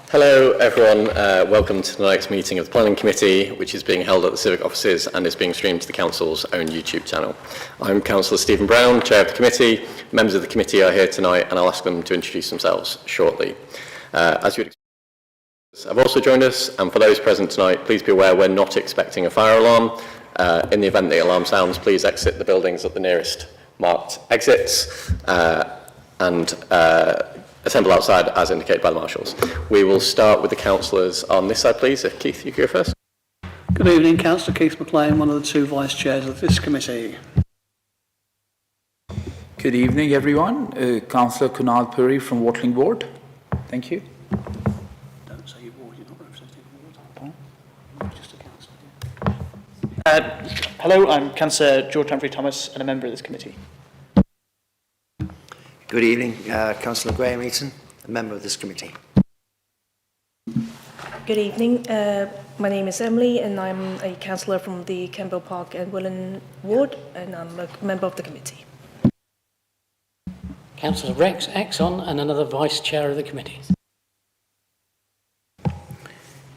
Hello everyone, welcome to tonight's meeting of the Planning Committee, which is being held at the Civic Offices and is being streamed to the Council's own YouTube channel. I'm Councillor Stephen Brown, Chair of the Committee. Members of the Committee are here tonight and I'll ask them to introduce themselves shortly. As you would expect, have also joined us, and for those present tonight, please be aware we're not expecting a fire alarm. In the event the alarm sounds, please exit the buildings at the nearest marked exits and assemble outside as indicated by the marshals. We will start with the councillors on this side, please. If Keith, you go first. Good evening, Councillor Keith McLean, one of the two vice chairs of this committee. Good evening, everyone. Councillor Kunal Puri from Watling Ward. Thank you. Don't say your ward, you're not representing the ward. You're just a councillor. Hello, I'm Councillor George Humphrey Thomas and a member of this committee. Good evening, Councillor Graham Eaton, a member of this committee. Good evening, my name is Emily and I'm a councillor from the Campbell Park and Willen Ward, and I'm a member of the committee. Councillor Rex Exon and another vice chair of the committee.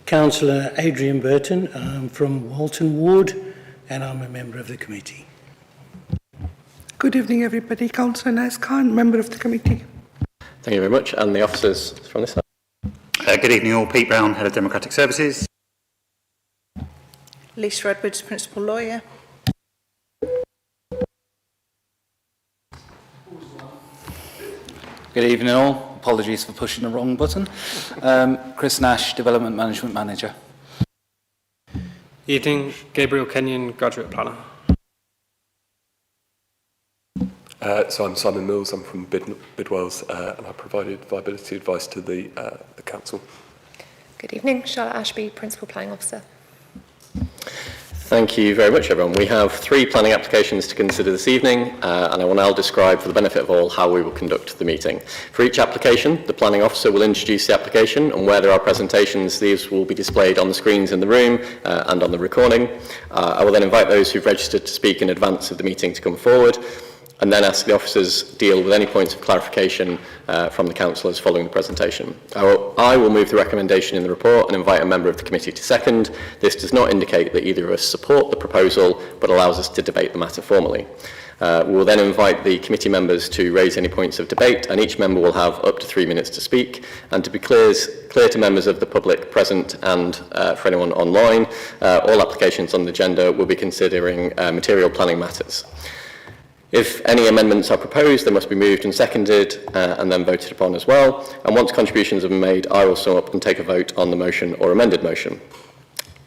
Councillor Adrian Burton, I'm from Walton Ward and I'm a member of the committee. Good evening, everybody. Councillor Naz Khan, member of the committee. Thank you very much. And the officers from this side. Good evening all. Pete Brown, Head of Democratic Services. Lisa Edwards, principal lawyer. Good evening, all. Apologies for pushing the wrong button. Chris Nash, Development Management Manager. Evening, Gabriel Kenyon, Graduate Planner. So I'm Simon Mills, I'm from Bidwells and I provided viability advice to the Council. Good evening, Charlotte Ashby, Principal Planning Officer. Thank you very much, everyone. We have 3 planning applications to consider this evening, and I will now describe for the benefit of all how we will conduct the meeting. For each application, the planning officer will introduce the application, and where there are presentations, these will be displayed on the screens in the room and on the recording. I will then invite those who've registered to speak in advance of the meeting to come forward, and then ask the officers deal with any points of clarification from the councillors following the presentation. I will move the recommendation in the report and invite a member of the committee to second. This does not indicate that either of us support the proposal, but allows us to debate the matter formally. We will then invite the committee members to raise any points of debate, and each member will have up to 3 minutes to speak. And to be clear to members of the public present and for anyone online, all applications on the agenda will be considering material planning matters. If any amendments are proposed, they must be moved and seconded and then voted upon as well. And once contributions have been made, I will sum up and take a vote on the motion or amended motion.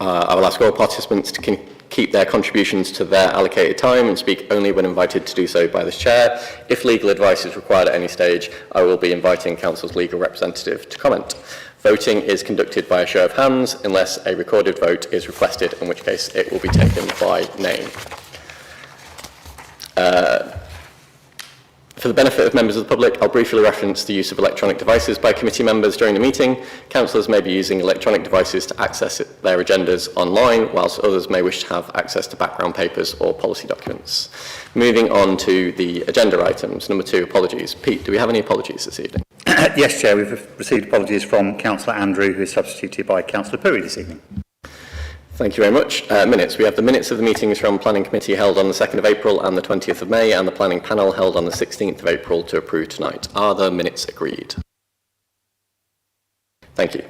I will ask all participants to keep their contributions to their allocated time and speak only when invited to do so by this chair. If legal advice is required at any stage, I will be inviting Council's legal representative to comment. Voting is conducted by a show of hands unless a recorded vote is requested, in which case it will be taken by name. For the benefit of members of the public, I'll briefly reference the use of electronic devices by committee members during the meeting. Councillors may be using electronic devices to access their agendas online, whilst others may wish to have access to background papers or policy documents. Moving on to the agenda items. Number 2, apologies. Pete, do we have any apologies this evening? Yes, Chair, we've received apologies from Councillor Andrew, who is substituted by Councillor Puri this evening. Thank you very much. Minutes. We have the minutes of the meetings from Planning Committee held on the 2nd of April and the 20th of May, and the Planning Panel held on the 16th of April to approve tonight. Are the minutes agreed? Thank you.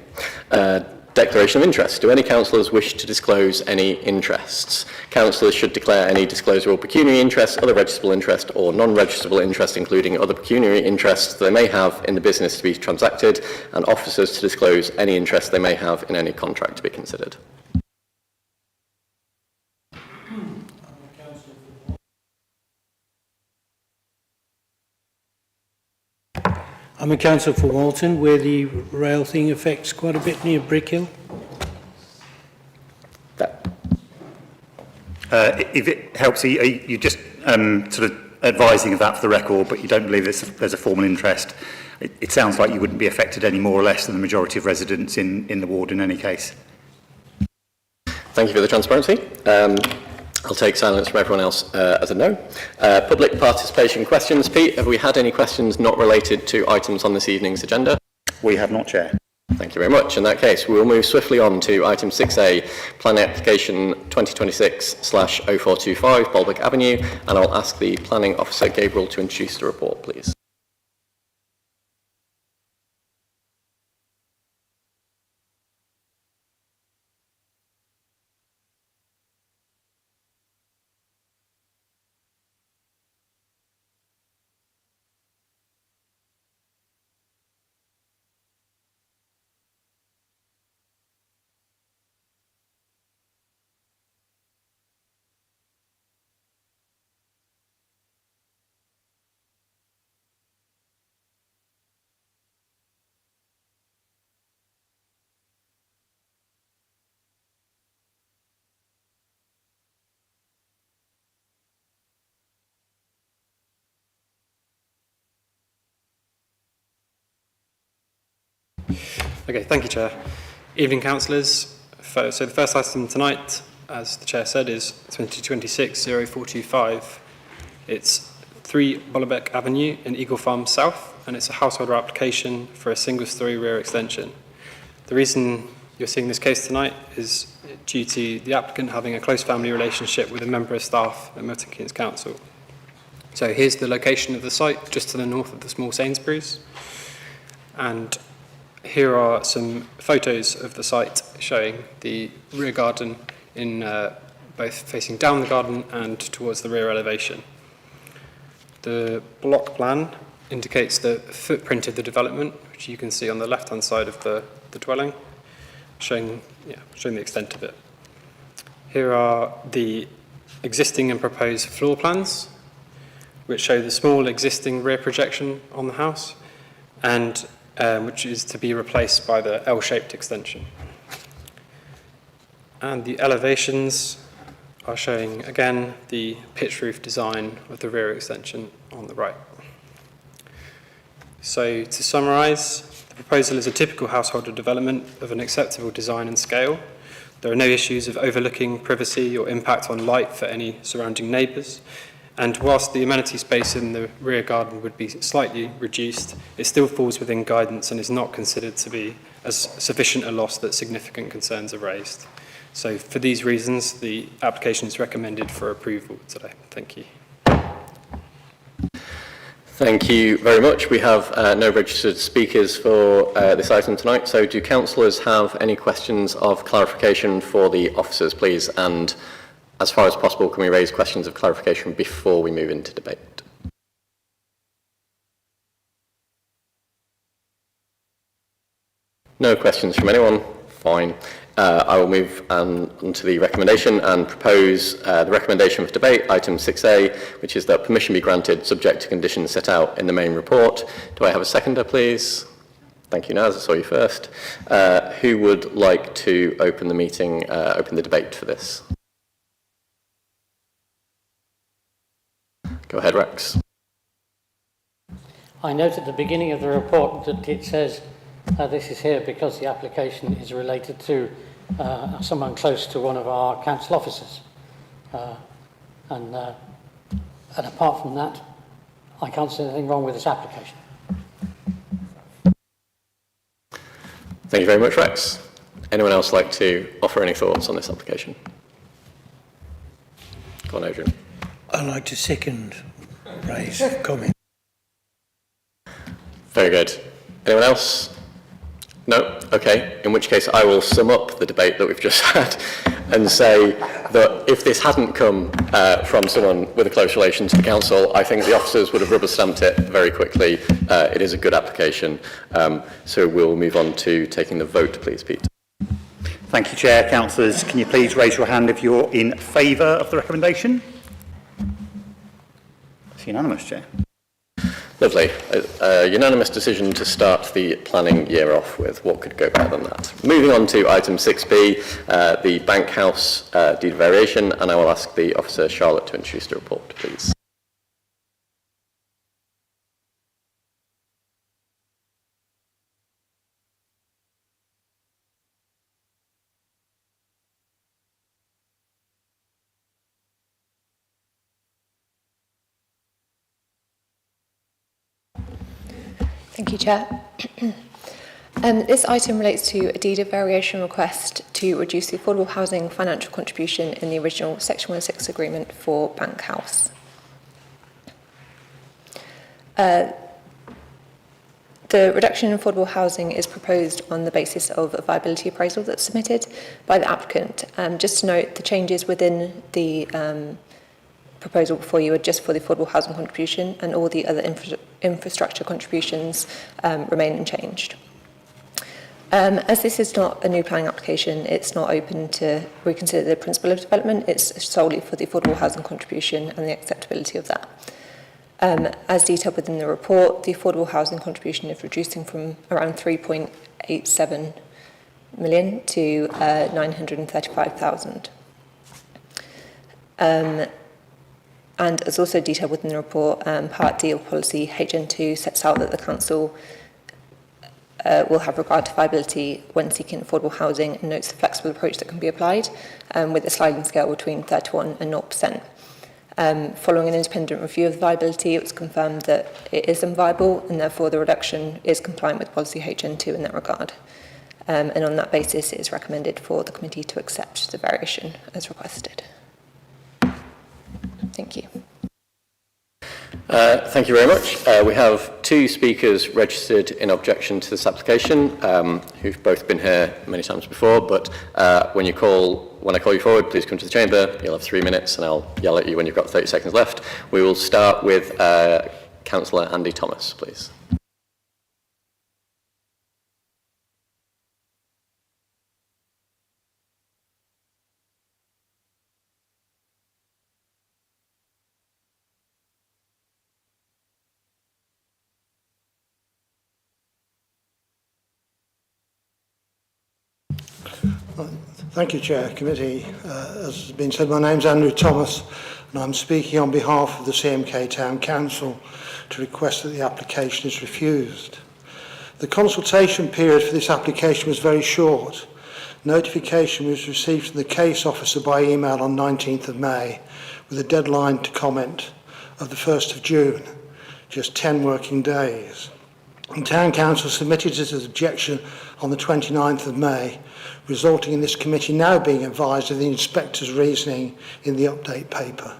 Declaration of interest. Do any councillors wish to disclose any interests? Councillors should declare any disclosable pecuniary interest, other registrable interest, or non-registrable interest, including other pecuniary interests they may have in the business to be transacted, and officers to disclose any interest they may have in any contract to be considered. I'm a councillor for Walton, where the rail thing affects quite a bit near Brickhill. If it helps, you just sort of advising of that for the record, but you don't believe there's a formal interest. It sounds like you wouldn't be affected any more or less than the majority of residents in the ward in any case. Thank you for the transparency. I'll take silence from everyone else as a no. Public participation questions. Pete, have we had any questions not related to items on this evening's agenda? We have not, Chair. Thank you very much. In that case, we will move swiftly on to item 6A, planning application 2026/0425 Bolwick Avenue, and I'll ask the planning officer, Gabriel, to introduce the report, please. Okay, thank you, Chair. Evening, councillors. So the first item tonight, as the Chair said, is 2026-0425. It's 3 Bolwick Avenue in Eagle Farm South, and it's a householder application for a single-storey rear extension. The reason you're seeing this case tonight is due to the applicant having a close family relationship with a member of staff at Milton Keynes Council. So here's the location of the site, just to the north of the small Sainsbury's. And here are some photos of the site showing the rear garden in both facing down the garden and towards the rear elevation. The block plan indicates the footprint of the development, which you can see on the left-hand side of the dwelling, showing the extent of it. Here are the existing and proposed floor plans, which show the small existing rear projection on the house, and which is to be replaced by the L-shaped extension. And the elevations are showing, again, the pitch roof design of the rear extension on the right. So, to summarise, the proposal is a typical householder development of an acceptable design and scale. There are no issues of overlooking privacy or impact on light for any surrounding neighbours. And whilst the amenity space in the rear garden would be slightly reduced, it still falls within guidance and is not considered to be as sufficient a loss that significant concerns are raised. So for these reasons, the application is recommended for approval today. Thank you. Thank you very much. We have no registered speakers for this item tonight, so do councillors have any questions of clarification for the officers, please? And as far as possible, can we raise questions of clarification before we move into debate? No questions from anyone? Fine. I will move on to the recommendation and propose the recommendation for debate, item 6A, which is that permission be granted subject to conditions set out in the main report. Do I have a seconder, please? Thank you, Naz. I saw you first. Who would like to open the meeting, open the debate for this? Go ahead, Rex. I note at the beginning of the report that it says this is here because the application is related to someone close to one of our council officers. And apart from that, I can't see anything wrong with this application. Thank you very much, Rex. Anyone else like to offer any thoughts on this application? Go on, Adrian. I'd like to second Ray's comment. Very good. Anyone else? No? Okay. In which case, I will sum up the debate that we've just had and say that if this hadn't come from someone with a close relation to the council, I think the officers would have rubber stamped it very quickly. It is a good application. So we'll move on to taking the vote, please, Pete. Thank you, Chair. Councillors, can you please raise your hand if you're in favour of the recommendation? It's unanimous, Chair. Lovely. Unanimous decision to start the planning year off with. What could go better than that? Moving on to item 6B, the Bank House deed of variation, and I will ask the officer, Charlotte, to introduce the report, please. Thank you, Chair. This item relates to a deed of variation request to reduce the affordable housing financial contribution in the original Section 106 agreement for Bank House. The reduction in affordable housing is proposed on the basis of a viability appraisal that's submitted by the applicant. Just to note, the changes within the proposal before you are just for the affordable housing contribution, and all the other infrastructure contributions remain unchanged. As this is not a new planning application, it's not open to reconsider the principle of development. It's solely for the affordable housing contribution and the acceptability of that. As detailed within the report, the affordable housing contribution is reducing from around 3.87 million to 935,000. And as also detailed within the report, Part D of policy HN2 sets out that the council will have regard to viability when seeking affordable housing, and notes the flexible approach that can be applied with a sliding scale between 31 and 0%. Following an independent review of the viability, it was confirmed that it is unviable, and therefore the reduction is compliant with policy HN2 in that regard. And on that basis, it is recommended for the committee to accept the variation as requested. Thank you. Thank you very much. We have two speakers registered in objection to this application, who've both been here many times before, but when I call you forward, please come to the chamber. You'll have 3 minutes, and I'll yell at you when you've got 30 seconds left. We will start with Councillor Andy Thomas, please. Thank you, Chair. Committee, as has been said, my name's Andrew Thomas, and I'm speaking on behalf of the CMK Town Council to request that the application is refused. The consultation period for this application was very short. Notification was received from the case officer by email on 19th of May, with a deadline to comment of the 1st of June, just 10 working days. The Town Council submitted its objection on the 29th of May, resulting in this committee now being advised of the inspector's reasoning in the update paper.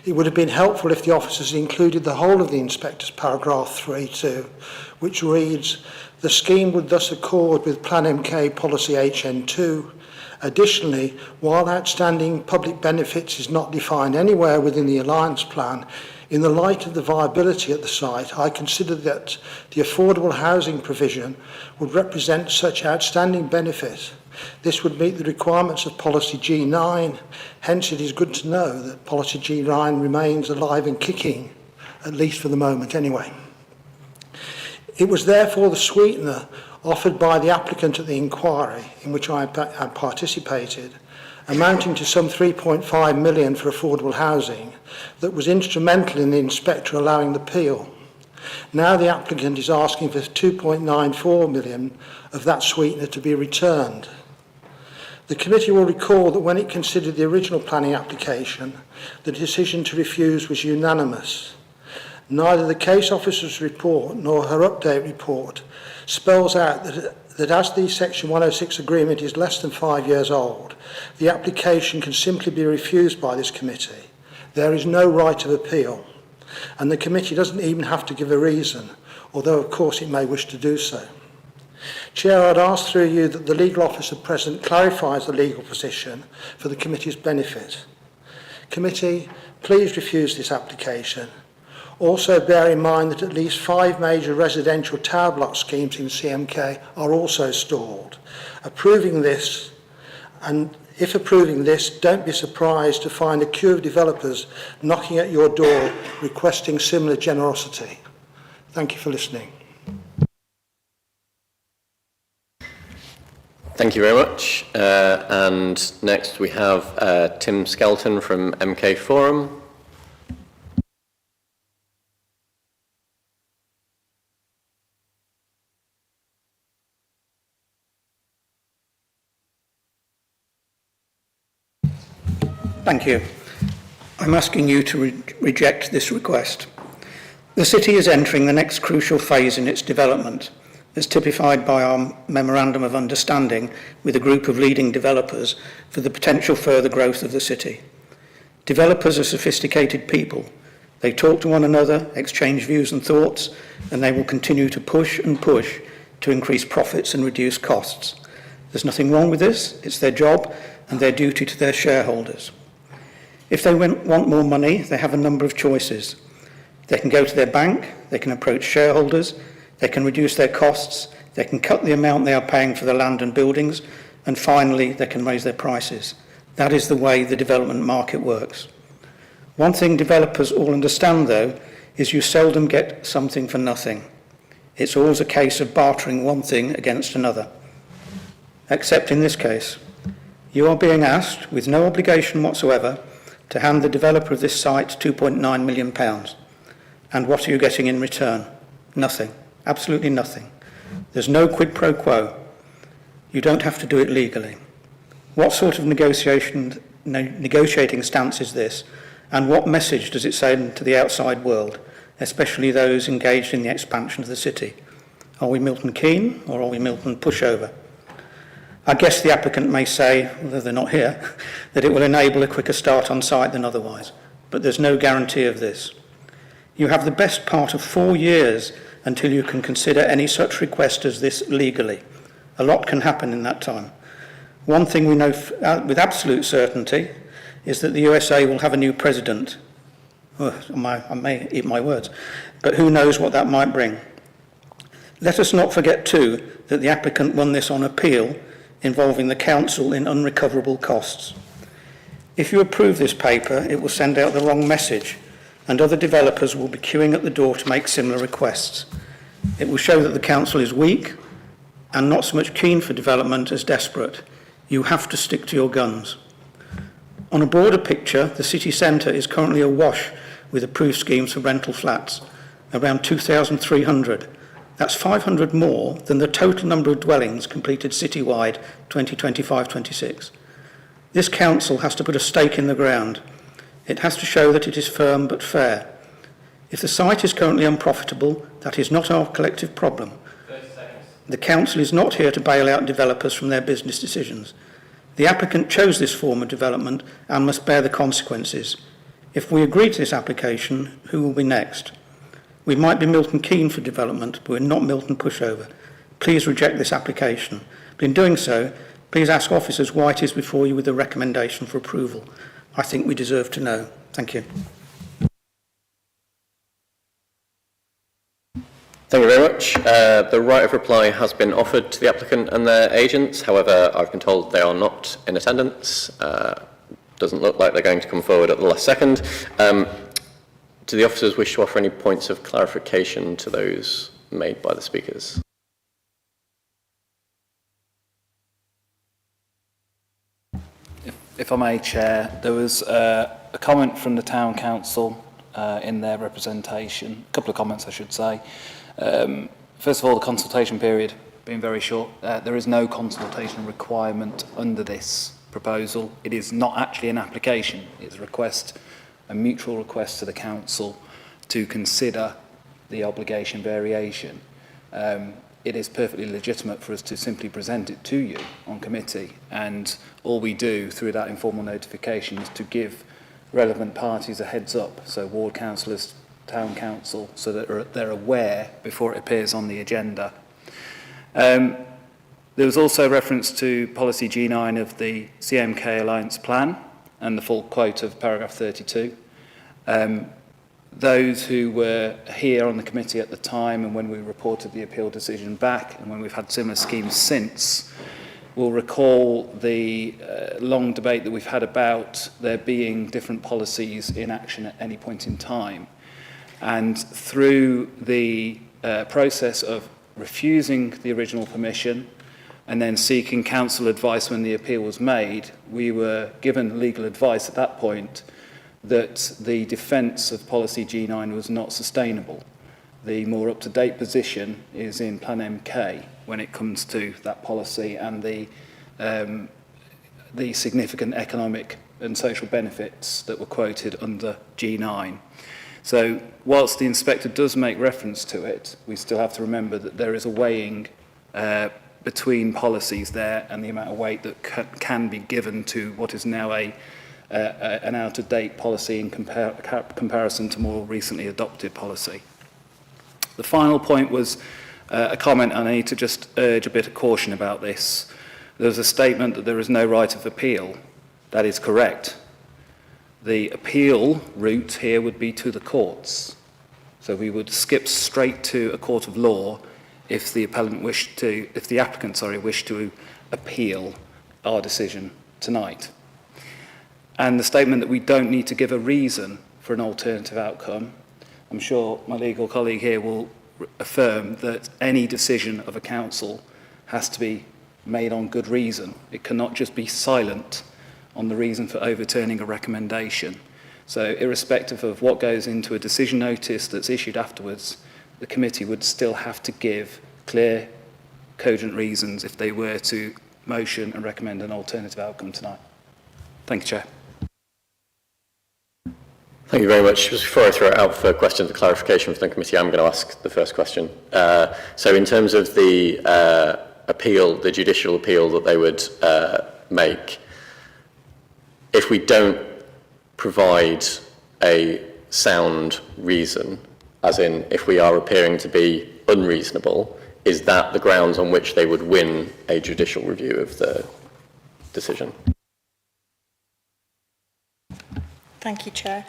It would have been helpful if the officers included the whole of the inspector's paragraph 3.2, which reads, "The scheme would thus accord with Plan MK Policy HN2. Additionally, while outstanding public benefits is not defined anywhere within the Alliance Plan, in the light of the viability at the site, I consider that the affordable housing provision would represent such outstanding benefit. This would meet the requirements of Policy G9. Hence, it is good to know that Policy G9 remains alive and kicking, at least for the moment anyway." It was therefore the sweetener offered by the applicant at the inquiry, in which I participated, amounting to some 3.5 million for affordable housing, that was instrumental in the inspector allowing the appeal. Now the applicant is asking for 2.94 million of that sweetener to be returned. The committee will recall that when it considered the original planning application, the decision to refuse was unanimous. Neither the case officer's report nor her update report spells out that as the Section 106 agreement is less than 5 years old, the application can simply be refused by this committee. There is no right of appeal, and the committee doesn't even have to give a reason, although of course it may wish to do so. Chair, I'd ask through you that the legal officer present clarifies the legal position for the committee's benefit. Committee, please refuse this application. Also bear in mind that at least 5 major residential tower block schemes in CMK are also stalled. Approving this, and if approving this, don't be surprised to find a queue of developers knocking at your door requesting similar generosity. Thank you for listening. Thank you very much. And next we have Tim Skelton from MK Forum. Thank you. I'm asking you to reject this request. The city is entering the next crucial phase in its development, as typified by our Memorandum of Understanding with a group of leading developers for the potential further growth of the city. Developers are sophisticated people. They talk to one another, exchange views and thoughts, and they will continue to push and push to increase profits and reduce costs. There's nothing wrong with this. It's their job and their duty to their shareholders. If they want more money, they have a number of choices. They can go to their bank, they can approach shareholders, they can reduce their costs, they can cut the amount they are paying for the land and buildings, and finally, they can raise their prices. That is the way the development market works. One thing developers all understand, though, is you seldom get something for nothing. It's always a case of bartering one thing against another. Except in this case. You are being asked, with no obligation whatsoever, to hand the developer of this site £2.9 million. And what are you getting in return? Nothing. Absolutely nothing. There's no quid pro quo. You don't have to do it legally. What sort of negotiating stance is this? And what message does it send to the outside world, especially those engaged in the expansion of the city? Are we Milton Keynes or are we Milton Pushover? I guess the applicant may say, although they're not here, that it will enable a quicker start on site than otherwise, but there's no guarantee of this. You have the best part of 4 years until you can consider any such request as this legally. A lot can happen in that time. One thing we know with absolute certainty is that the USA will have a new president. I may eat my words, but who knows what that might bring. Let us not forget too that the applicant won this on appeal involving the council in unrecoverable costs. If you approve this paper, it will send out the wrong message, and other developers will be queuing at the door to make similar requests. It will show that the council is weak and not so much keen for development as desperate. You have to stick to your guns. On a broader picture, the city centre is currently awash with approved schemes for rental flats, around 2,300. That's 500 more than the total number of dwellings completed citywide 2025-26. This council has to put a stake in the ground. It has to show that it is firm but fair. If the site is currently unprofitable, that is not our collective problem. 30 seconds. The council is not here to bail out developers from their business decisions. The applicant chose this form of development and must bear the consequences. If we agree to this application, who will be next? We might be Milton Keynes for development, but we're not Milton Pushover. Please reject this application. But in doing so, please ask officers why it is before you with a recommendation for approval. I think we deserve to know. Thank you. Thank you very much. The right of reply has been offered to the applicant and their agents. However, I've been told they are not in attendance. Doesn't look like they're going to come forward at the last second. Do the officers wish to offer any points of clarification to those made by the speakers? If I may, Chair, there was a comment from the Town Council in their representation, a couple of comments I should say. First of all, the consultation period being very short. There is no consultation requirement under this proposal. It is not actually an application. It's a mutual request to the Council to consider the obligation variation. It is perfectly legitimate for us to simply present it to you on committee, and all we do through that informal notification is to give relevant parties a heads up, so ward councillors, town council, so that they're aware before it appears on the agenda. There was also reference to policy G9 of the CMK Alliance plan and the full quote of paragraph 32. Those who were here on the committee at the time and when we reported the appeal decision back and when we've had similar schemes since will recall the long debate that we've had about there being different policies in action at any point in time. And through the process of refusing the original permission and then seeking council advice when the appeal was made, we were given legal advice at that point that the defence of policy G9 was not sustainable. The more up-to-date position is in Plan MK when it comes to that policy and the significant economic and social benefits that were quoted under G9. So whilst the inspector does make reference to it, we still have to remember that there is a weighing between policies there and the amount of weight that can be given to what is now an out-of-date policy in comparison to more recently adopted policy. The final point was a comment, and I need to just urge a bit of caution about this. There's a statement that there is no right of appeal. That is correct. The appeal route here would be to the courts. So we would skip straight to a court of law if the applicant wished to appeal our decision tonight. And the statement that we don't need to give a reason for an alternative outcome, I'm sure my legal colleague here will affirm that any decision of a council has to be made on good reason. It cannot just be silent on the reason for overturning a recommendation. So irrespective of what goes into a decision notice that's issued afterwards, the committee would still have to give clear, cogent reasons if they were to motion and recommend an alternative outcome tonight. Thank you, Chair. Thank you very much. Just before I throw it out for questions of clarification from the committee, I'm going to ask the first question. So in terms of the appeal, the judicial appeal that they would make, if we don't provide a sound reason, as in if we are appearing to be unreasonable, is that the grounds on which they would win a judicial review of the decision? Thank you, Chair.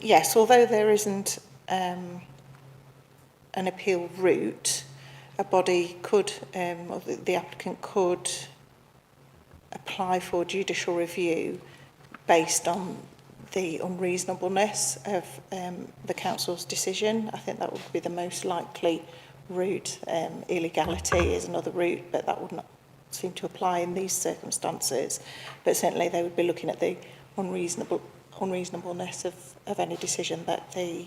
Yes, although there isn't an appeal route, a body could, or the applicant could apply for judicial review based on the unreasonableness of the council's decision. I think that would be the most likely route. Illegality is another route, but that would not seem to apply in these circumstances. But certainly they would be looking at the unreasonableness of any decision that the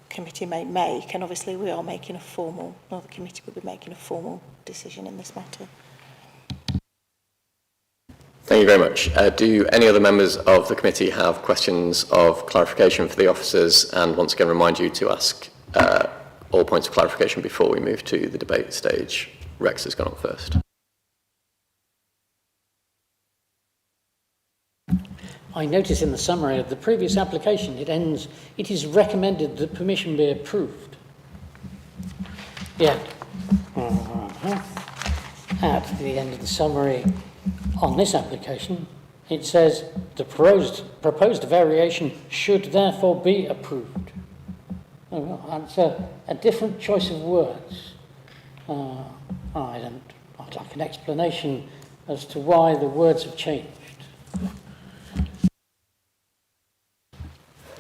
committee may make, and obviously we are making a formal, or the committee would be making a formal decision in this matter. Thank you very much. Do any other members of the committee have questions of clarification for the officers? And once again, remind you to ask all points of clarification before we move to the debate stage. Rex has gone up first. I notice in the summary of the previous application, it ends, it is recommended that permission be approved. Yet, at the end of the summary on this application, it says the proposed variation should therefore be approved. Oh, well, that's a different choice of words. I'd like an explanation as to why the words have changed.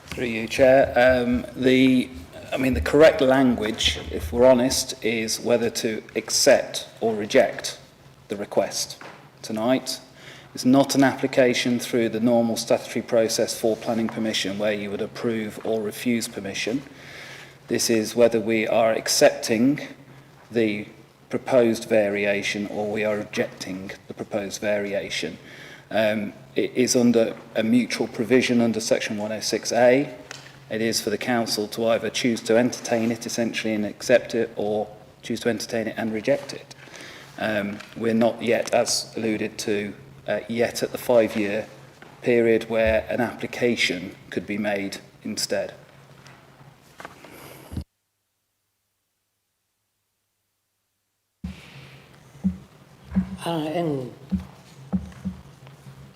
Through you, Chair. The correct language, if we're honest, is whether to accept or reject the request tonight. It's not an application through the normal statutory process for planning permission where you would approve or refuse permission. This is whether we are accepting the proposed variation or we are rejecting the proposed variation. It is under a mutual provision under section 106A. It is for the council to either choose to entertain it essentially and accept it, or choose to entertain it and reject it. We're not yet, as alluded to, yet at the 5-year period where an application could be made instead.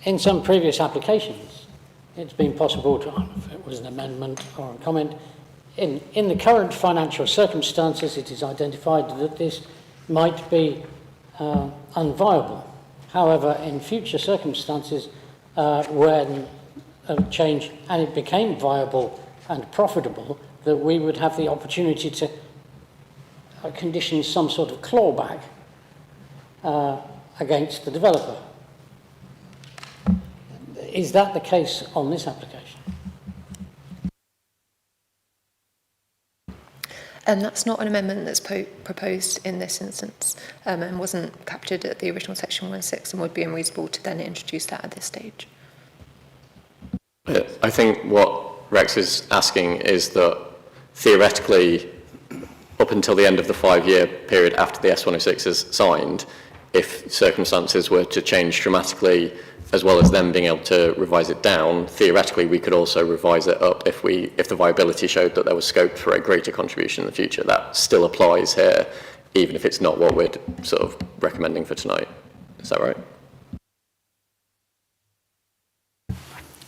In some previous applications, it's been possible to, I don't know if it was an amendment or a comment, in the current financial circumstances, it is identified that this might be unviable. However, in future circumstances, when a change and it became viable and profitable, that we would have the opportunity to condition some sort of clawback against the developer. Is that the case on this application? That's not an amendment that's proposed in this instance and wasn't captured at the original section 106 and would be unreasonable to then introduce that at this stage. I think what Rex is asking is that theoretically, up until the end of the 5-year period after the S106 is signed, if circumstances were to change dramatically, as well as them being able to revise it down, theoretically we could also revise it up if the viability showed that there was scope for a greater contribution in the future. That still applies here, even if it's not what we're sort of recommending for tonight. Is that right?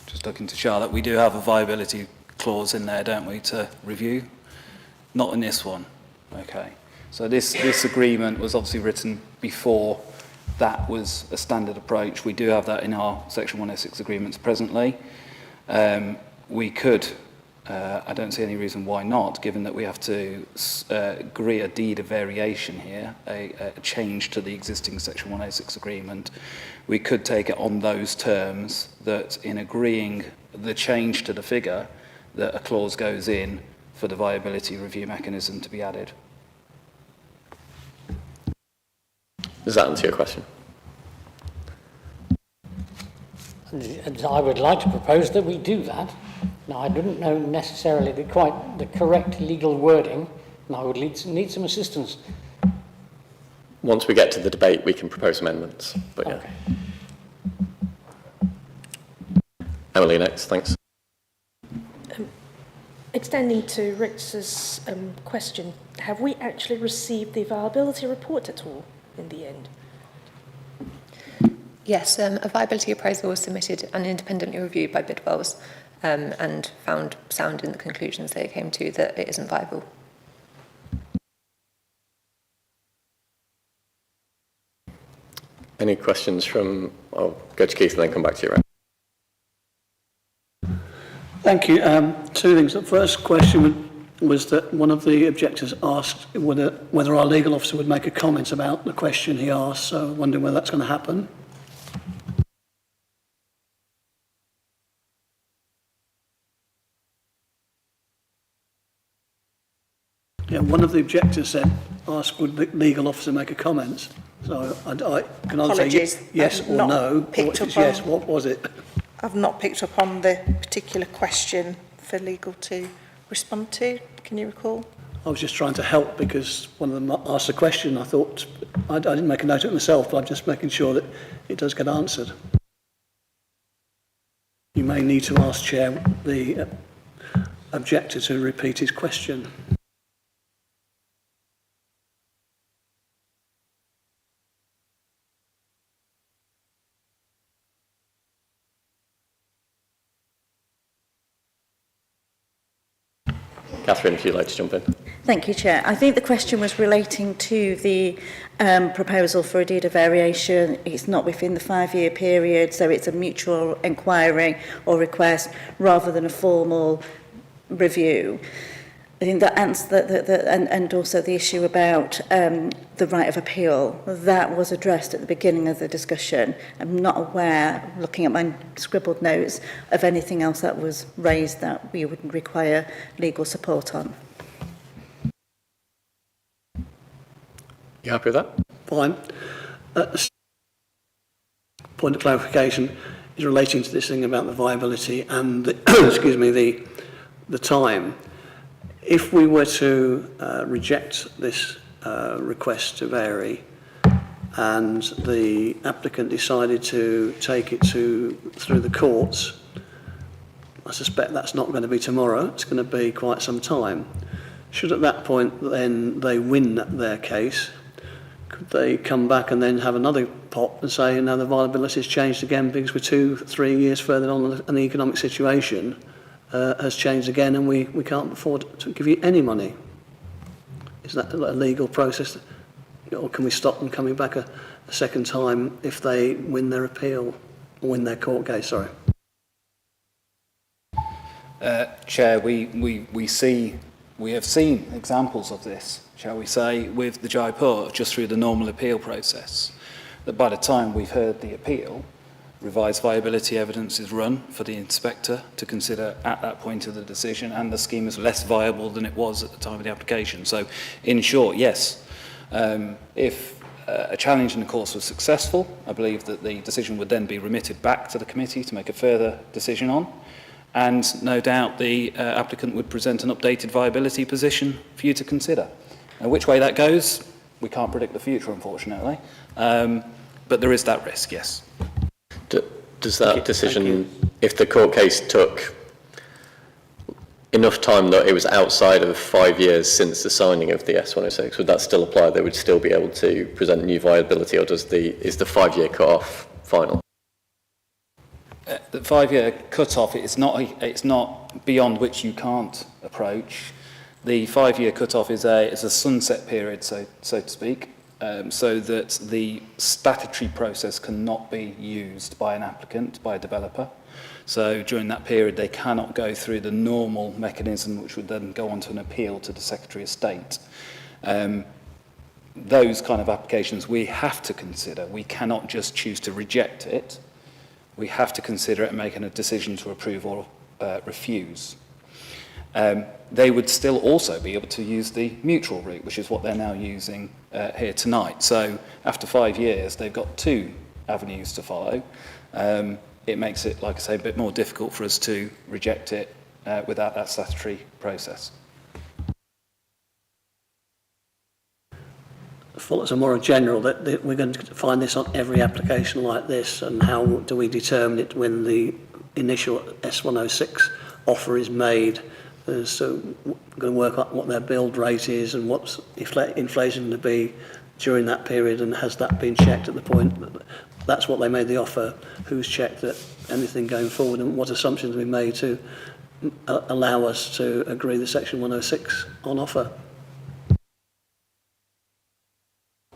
Just looking to Charlotte, we do have a viability clause in there, don't we, to review? Not in this one. Okay. So this agreement was obviously written before that was a standard approach. We do have that in our Section 106 agreements presently. We could, I don't see any reason why not, given that we have to agree a deed of variation here, a change to the existing Section 106 agreement. We could take it on those terms that in agreeing the change to the figure, that a clause goes in for the viability review mechanism to be added. Does that answer your question? And I would like to propose that we do that. Now, I didn't know necessarily the correct legal wording, and I would need some assistance. Once we get to the debate, we can propose amendments. But yeah. Okay. Emily, next. Thanks. Extending to Rich's question, have we actually received the viability report at all in the end? Yes, a viability appraisal was submitted and independently reviewed by Bidwells and found sound in the conclusions they came to that it isn't viable. Any questions from, I'll go to Keith and then come back to you, right? Thank you. Two things. The first question was that one of the objectors asked whether our legal officer would make a comment about the question he asked, so I'm wondering whether that's going to happen. Yeah, one of the objectors asked would the legal officer make a comment. So I can either say yes or no. Yes, what was it? I've not picked up on the particular question for legal to respond to. Can you recall? I was just trying to help because one of them asked a question. I thought, I didn't make a note of it myself, but I'm just making sure that it does get answered. You may need to ask Chair the objector to repeat his question. Catherine, if you'd like to jump in. Thank you, Chair. I think the question was relating to the proposal for a deed of variation. It's not within the 5-year period, so it's a mutual inquiry or request rather than a formal review. I think that answers and also the issue about the right of appeal, that was addressed at the beginning of the discussion. I'm not aware, looking at my scribbled notes, of anything else that was raised that we would require legal support on. You happy with that? Fine. Point of clarification is relating to this thing about the viability and the, excuse me, the time. If we were to reject this request to vary and the applicant decided to take it through the courts, I suspect that's not going to be tomorrow, it's going to be quite some time. Should at that point then they win their case, could they come back and then have another pop and say, now the viability has changed again because we're 2-3 years further on and the economic situation has changed again and we can't afford to give you any money? Is that a legal process? Or can we stop them coming back a second time if they win their appeal or win their court case? Sorry. Chair, we have seen examples of this, shall we say, with the Jaipur, just through the normal appeal process, that by the time we've heard the appeal, revised viability evidence is run for the inspector to consider at that point of the decision, and the scheme is less viable than it was at the time of the application. So, in short, yes, if a challenge in the course was successful, I believe that the decision would then be remitted back to the committee to make a further decision on. and no doubt the applicant would present an updated viability position for you to consider. Which way that goes, we can't predict the future, unfortunately, but there is that risk, yes. Does that decision, if the court case took enough time that it was outside of 5 years since the signing of the S106, would that still apply? They would still be able to present new viability, or is the 5-year cut-off final? The 5-year cut-off, it's not beyond which you can't approach. The 5-year cut-off is a sunset period, so to speak, so that the statutory process cannot be used by an applicant, by a developer. So during that period, they cannot go through the normal mechanism, which would then go on to an appeal to the Secretary of State. Those kind of applications we have to consider. We cannot just choose to reject it. We have to consider it and make a decision to approve or refuse. They would still also be able to use the mutual route, which is what they're now using here tonight. So after 5 years, they've got 2 avenues to follow. It makes it, like I say, a bit more difficult for us to reject it without that statutory process. Thoughts are more general, that we're going to find this on every application like this, and how do we determine it when the initial S106 offer is made? So we're going to work out what their build rate is and what's inflation going to be during that period, and has that been checked at the point that that's what they made the offer? Who's checked that anything going forward, and what assumptions we made to allow us to agree the Section 106 on offer?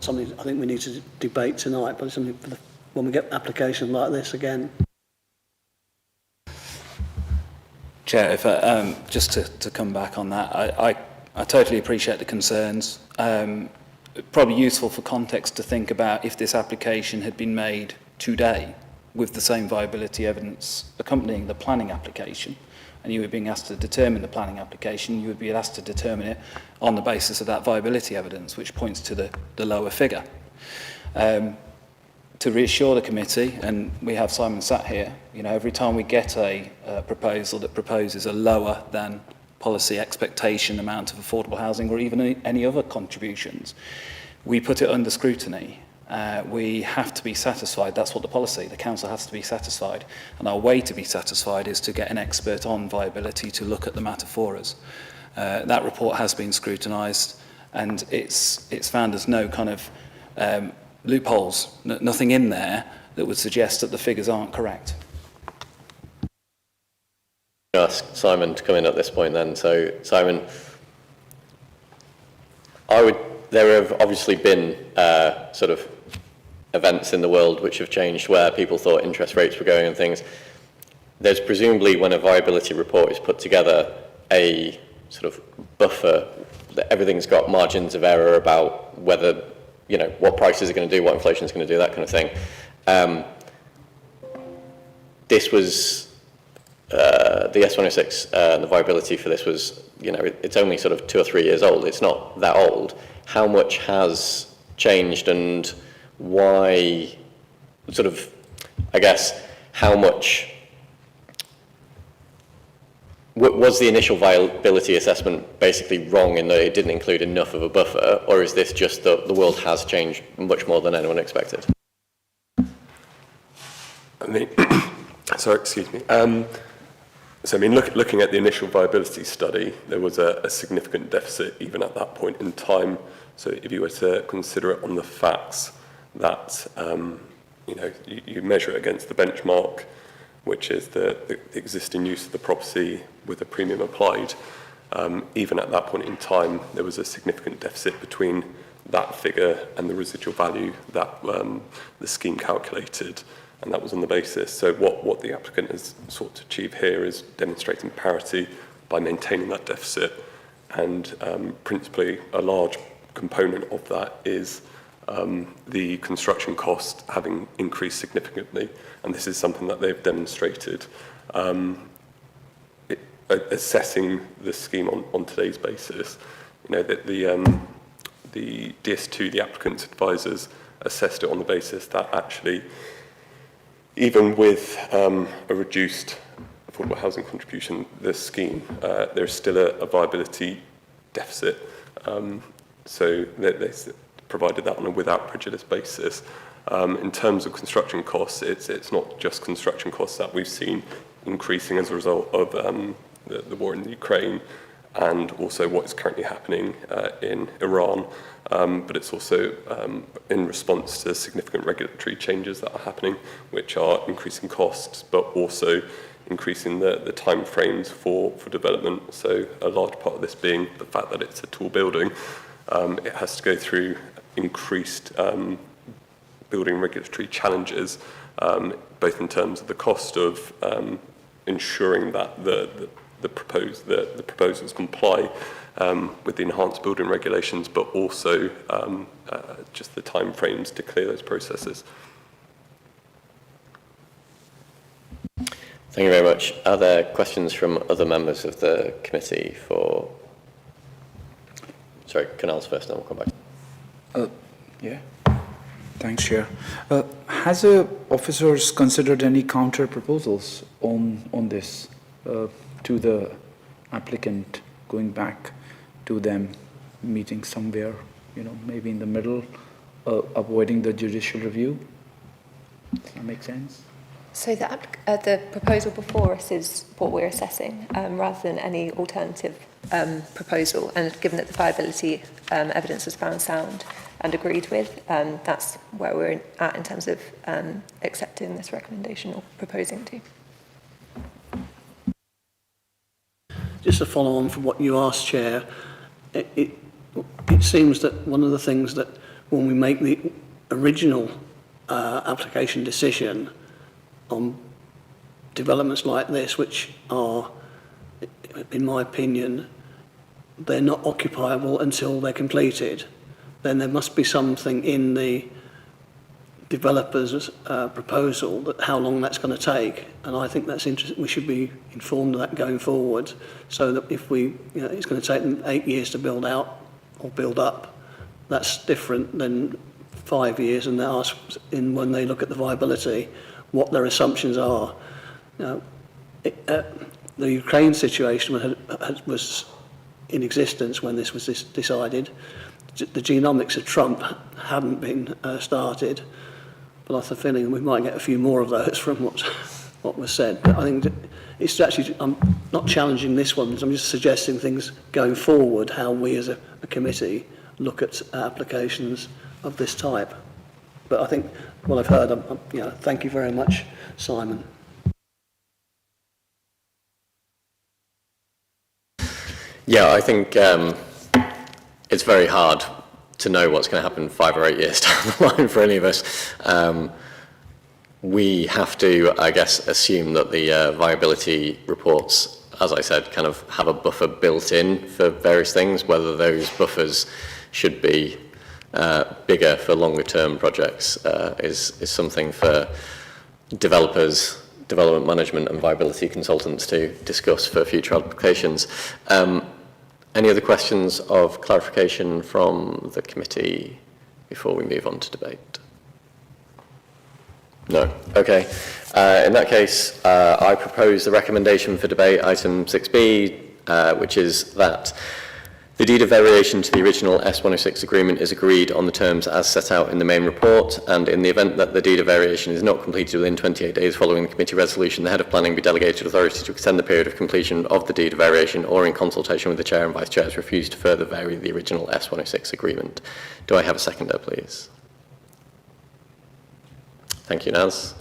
Something I think we need to debate tonight, but it's something for when we get applications like this again. Chair, if just to come back on that, I totally appreciate the concerns. Probably useful for context to think about if this application had been made today with the same viability evidence accompanying the planning application, and you were being asked to determine the planning application, you would be asked to determine it on the basis of that viability evidence, which points to the lower figure. To reassure the committee, and we have Simon sat here, every time we get a proposal that proposes a lower than policy expectation amount of affordable housing, or even any other contributions, we put it under scrutiny. We have to be satisfied. That's what the policy, the council has to be satisfied. And our way to be satisfied is to get an expert on viability to look at the matter for us. That report has been scrutinised, and it's found there's no kind of loopholes, nothing in there that would suggest that the figures aren't correct. Ask Simon to come in at this point then. So Simon, there have obviously been sort of events in the world which have changed where people thought interest rates were going and things. There's presumably, when a viability report is put together, a sort of buffer that everything's got margins of error about whether, what prices are going to do, what inflation is going to do, that kind of thing. This was the S106, the viability for this was, it's only sort of 2 or 3 years old. It's not that old. How much has changed, and why, sort of, I guess, how much was the initial viability assessment basically wrong in that it didn't include enough of a buffer, or is this just that the world has changed much more than anyone expected? Sorry, excuse me. So, looking at the initial viability study, there was a significant deficit even at that point in time. So if you were to consider it on the facts that, you measure it against the benchmark, which is the existing use of the property with a premium applied, even at that point in time, there was a significant deficit between that figure and the residual value that the scheme calculated. And that was on the basis. So what the applicant has sought to achieve here is demonstrating parity by maintaining that deficit. And principally, a large component of that is the construction cost having increased significantly. And this is something that they've demonstrated. Assessing the scheme on today's basis, that the DS2, the applicant's advisors, assessed it on the basis that actually, even with a reduced affordable housing contribution, the scheme, there's still a viability deficit. So they provided that on a without prejudice basis. In terms of construction costs, it's not just construction costs that we've seen increasing as a result of the war in Ukraine and also what is currently happening in Iran. But it's also in response to significant regulatory changes that are happening, which are increasing costs, but also increasing the time frames for development. So a large part of this being the fact that it's a tall building, it has to go through increased building regulatory challenges, both in terms of the cost of ensuring that the proposals comply with the enhanced building regulations, but also just the time frames to clear those processes. Thank you very much. Are there questions from other members of the committee for... Sorry, Canals first, then we'll come back. Yeah. Thanks, Chair. Has officers considered any counter proposals on this to the applicant, going back to them, meeting somewhere, maybe in the middle, avoiding the judicial review? Does that make sense? So the proposal before us is what we're assessing, rather than any alternative proposal. And given that the viability evidence was found sound and agreed with, that's where we're at in terms of accepting this recommendation or proposing to. Just to follow on from what you asked, Chair, it seems that one of the things that when we make the original application decision on developments like this, which are, in my opinion, they're not occupiable until they're completed, then there must be something in the developer's proposal that how long that's going to take. And I think that's interesting. We should be informed of that going forward, so that if it's going to take them 8 years to build out or build up, that's different than 5 years, and they ask when they look at the viability what their assumptions are. The Ukraine situation was in existence when this was decided. The genomics of Trump hadn't been started, but I have a feeling we might get a few more of those from what was said. But I think it's actually, I'm not challenging this one, I'm just suggesting things going forward, how we as a committee look at applications of this type. But I think what I've heard, thank you very much, Simon. Yeah, I think it's very hard to know what's going to happen 5 or 8 years down the line for any of us. We have to, I guess, assume that the viability reports, as I said, kind of have a buffer built in for various things, whether those buffers should be bigger for longer term projects is something for developers, development management and viability consultants to discuss for future applications. Any other questions of clarification from the committee before we move on to debate? No. Okay. In that case, I propose the recommendation for debate, item 6B, which is that the deed of variation to the original S106 agreement is agreed on the terms as set out in the main report, and in the event that the deed of variation is not completed within 28 days following the committee resolution, the head of planning be delegated authority to extend the period of completion of the deed of variation, or in consultation with the chair and vice chairs refuse to further vary the original S106 agreement. Do I have a seconder, please? Thank you, Naz.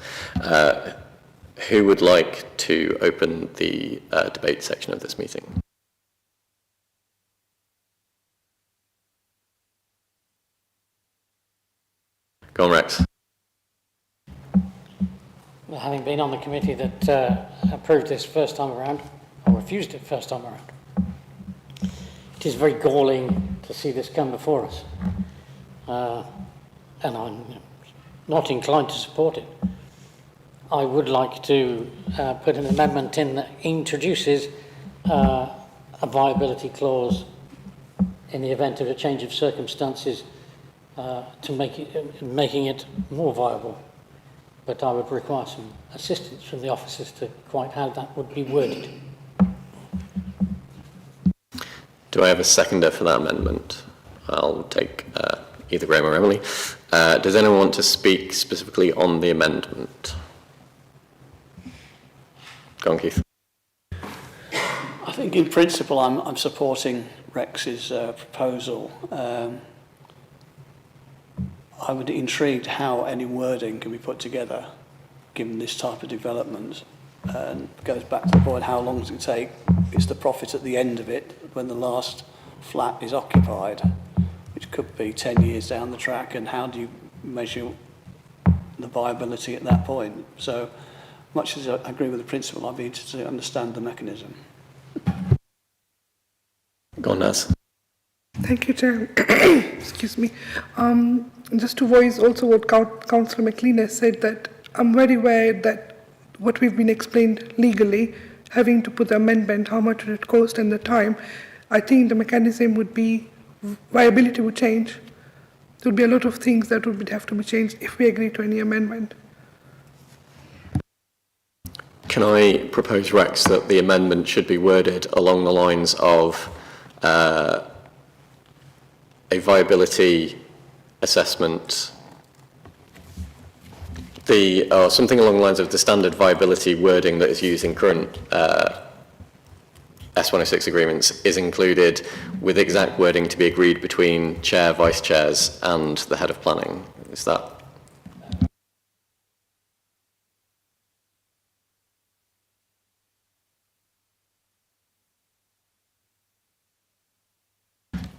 Who would like to open the debate section of this meeting? Go on, Rex. Well, having been on the committee that approved this first time around, or refused it first time around, it is very galling to see this come before us. And I'm not inclined to support it. I would like to put an amendment in that introduces a viability clause in the event of a change of circumstances to making it more viable. but I would require some assistance from the officers to quite how that would be worded. Do I have a seconder for that amendment? I'll take either Graham or Emily. Does anyone want to speak specifically on the amendment? Go on, Keith. I think in principle I'm supporting Rex's proposal. I would be intrigued how any wording can be put together given this type of development, and goes back to the point, how long does it take? It's the profit at the end of it when the last flat is occupied, which could be 10 years down the track, and how do you measure the viability at that point? So much as I agree with the principle, I'd be interested to understand the mechanism. Go on, Naz. Thank you, Chair. Excuse me. Just to voice also what Councillor McLean has said, that I'm very aware that what we've been explained legally, having to put the amendment, how much would it cost and the time, I think the mechanism would be, viability would change. There would be a lot of things that would have to be changed if we agree to any amendment. Can I propose, Rex, that the amendment should be worded along the lines of a viability assessment, something along the lines of the standard viability wording that is used in current S106 agreements is included, with exact wording to be agreed between chair, vice chairs and the head of planning? Is that?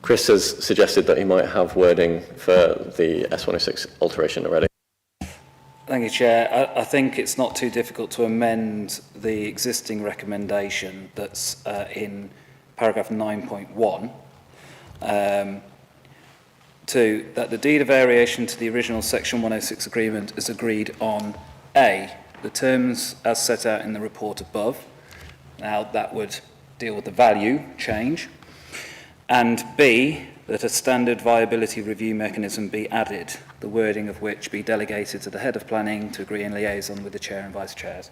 Chris has suggested that he might have wording for the S106 alteration already. Thank you, Chair. I think it's not too difficult to amend the existing recommendation that's in paragraph 9.1 to that the deed of variation to the original Section 106 agreement is agreed on A, the terms as set out in the report above. Now, that would deal with the value change. And B, that a standard viability review mechanism be added, the wording of which be delegated to the head of planning to agree in liaison with the chair and vice chairs.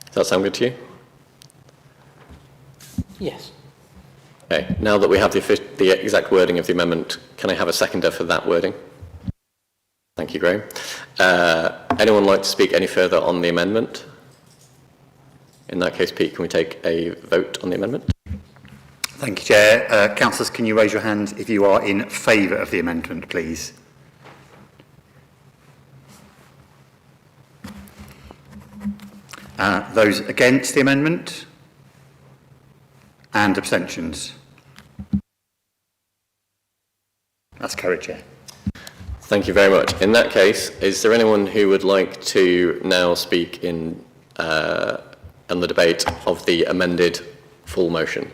Does that sound good to you? Yes. Okay, now that we have the exact wording of the amendment, can I have a seconder for that wording? Thank you, Graham. Anyone like to speak any further on the amendment? In that case, Pete, can we take a vote on the amendment? Thank you, Chair. Councillors, can you raise your hand if you are in favour of the amendment, please? Those against the amendment? And abstentions? That's carried, Chair. Thank you very much. In that case, is there anyone who would like to now speak in on the debate of the amended full motion?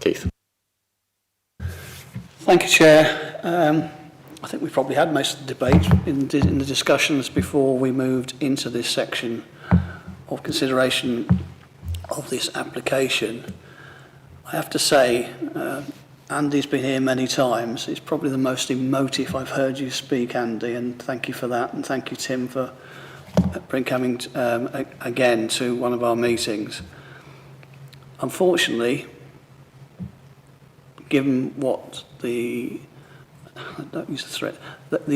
Keith. Thank you, Chair. I think we've probably had most of the debate in the discussions before we moved into this section of consideration of this application. I have to say, Andy's been here many times. It's probably the most emotive I've heard you speak, Andy, and thank you for that. And thank you, Tim, for coming again to one of our meetings. Unfortunately, given what the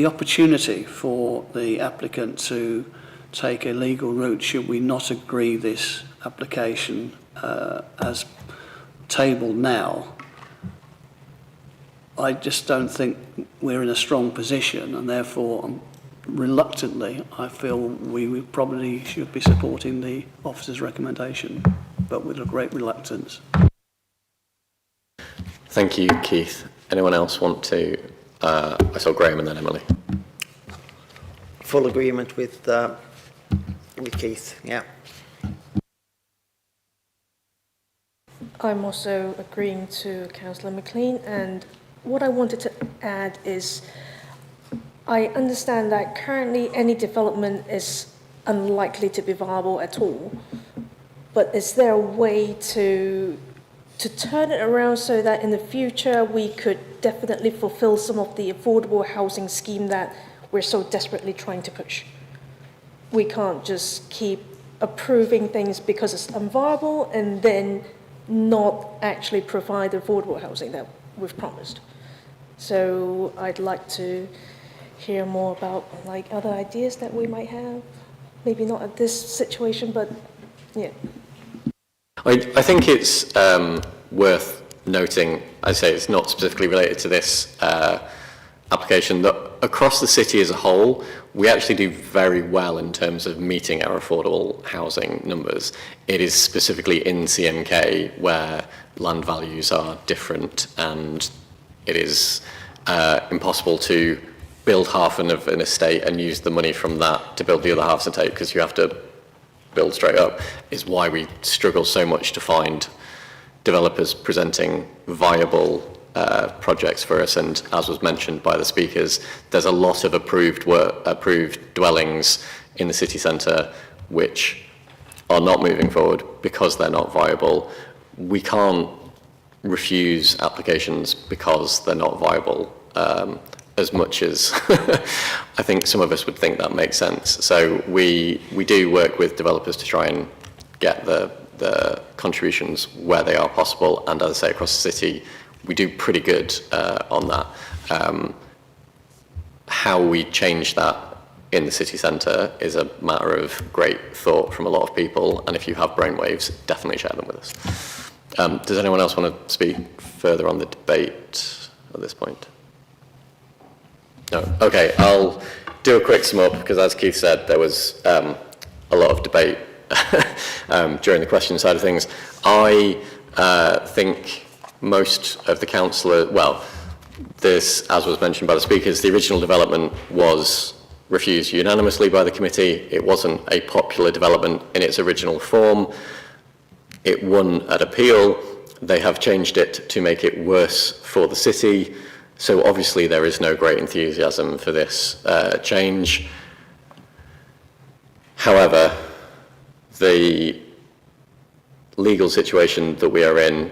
opportunity for the applicant to take a legal route, should we not agree this application as tabled now, I just don't think we're in a strong position, and therefore, reluctantly, I feel we probably should be supporting the officer's recommendation, but with a great reluctance. Thank you, Keith. Anyone else want to? I saw Graham and then Emily. Full agreement with Keith, yeah. I'm also agreeing to Councillor McLean, and what I wanted to add is I understand that currently any development is unlikely to be viable at all, but is there a way to turn it around so that in the future we could definitely fulfill some of the affordable housing scheme that we're so desperately trying to push. We can't just keep approving things because it's unviable and then not actually provide the affordable housing that we've promised. So I'd like to hear more about like other ideas that we might have. Maybe not at this situation, but yeah. I think it's worth noting, I say it's not specifically related to this application, that across the city as a whole, we actually do very well in terms of meeting our affordable housing numbers. It is specifically in CMK where land values are different and it is impossible to build half of an estate and use the money from that to build the other half estate because you have to build straight up, is why we struggle so much to find developers presenting viable projects for us. And as was mentioned by the speakers, there's a lot of approved dwellings in the city centre which are not moving forward because they're not viable. We can't refuse applications because they're not viable, as much as I think some of us would think that makes sense. So we do work with developers to try and get the contributions where they are possible, and as I say, across the city we do pretty good on that. How we change that in the city centre is a matter of great thought from a lot of people, and if you have brainwaves, definitely share them with us. Does anyone else want to speak further on the debate at this point? No? Okay, I'll do a quick sum up, because as Keith said, there was a lot of debate during the question side of things. I think most of the councillors, well, this, as was mentioned by the speakers, the original development was refused unanimously by the committee. It wasn't a popular development in its original form. It won at appeal. They have changed it to make it worse for the city. So obviously there is no great enthusiasm for this change. However, the legal situation that we are in,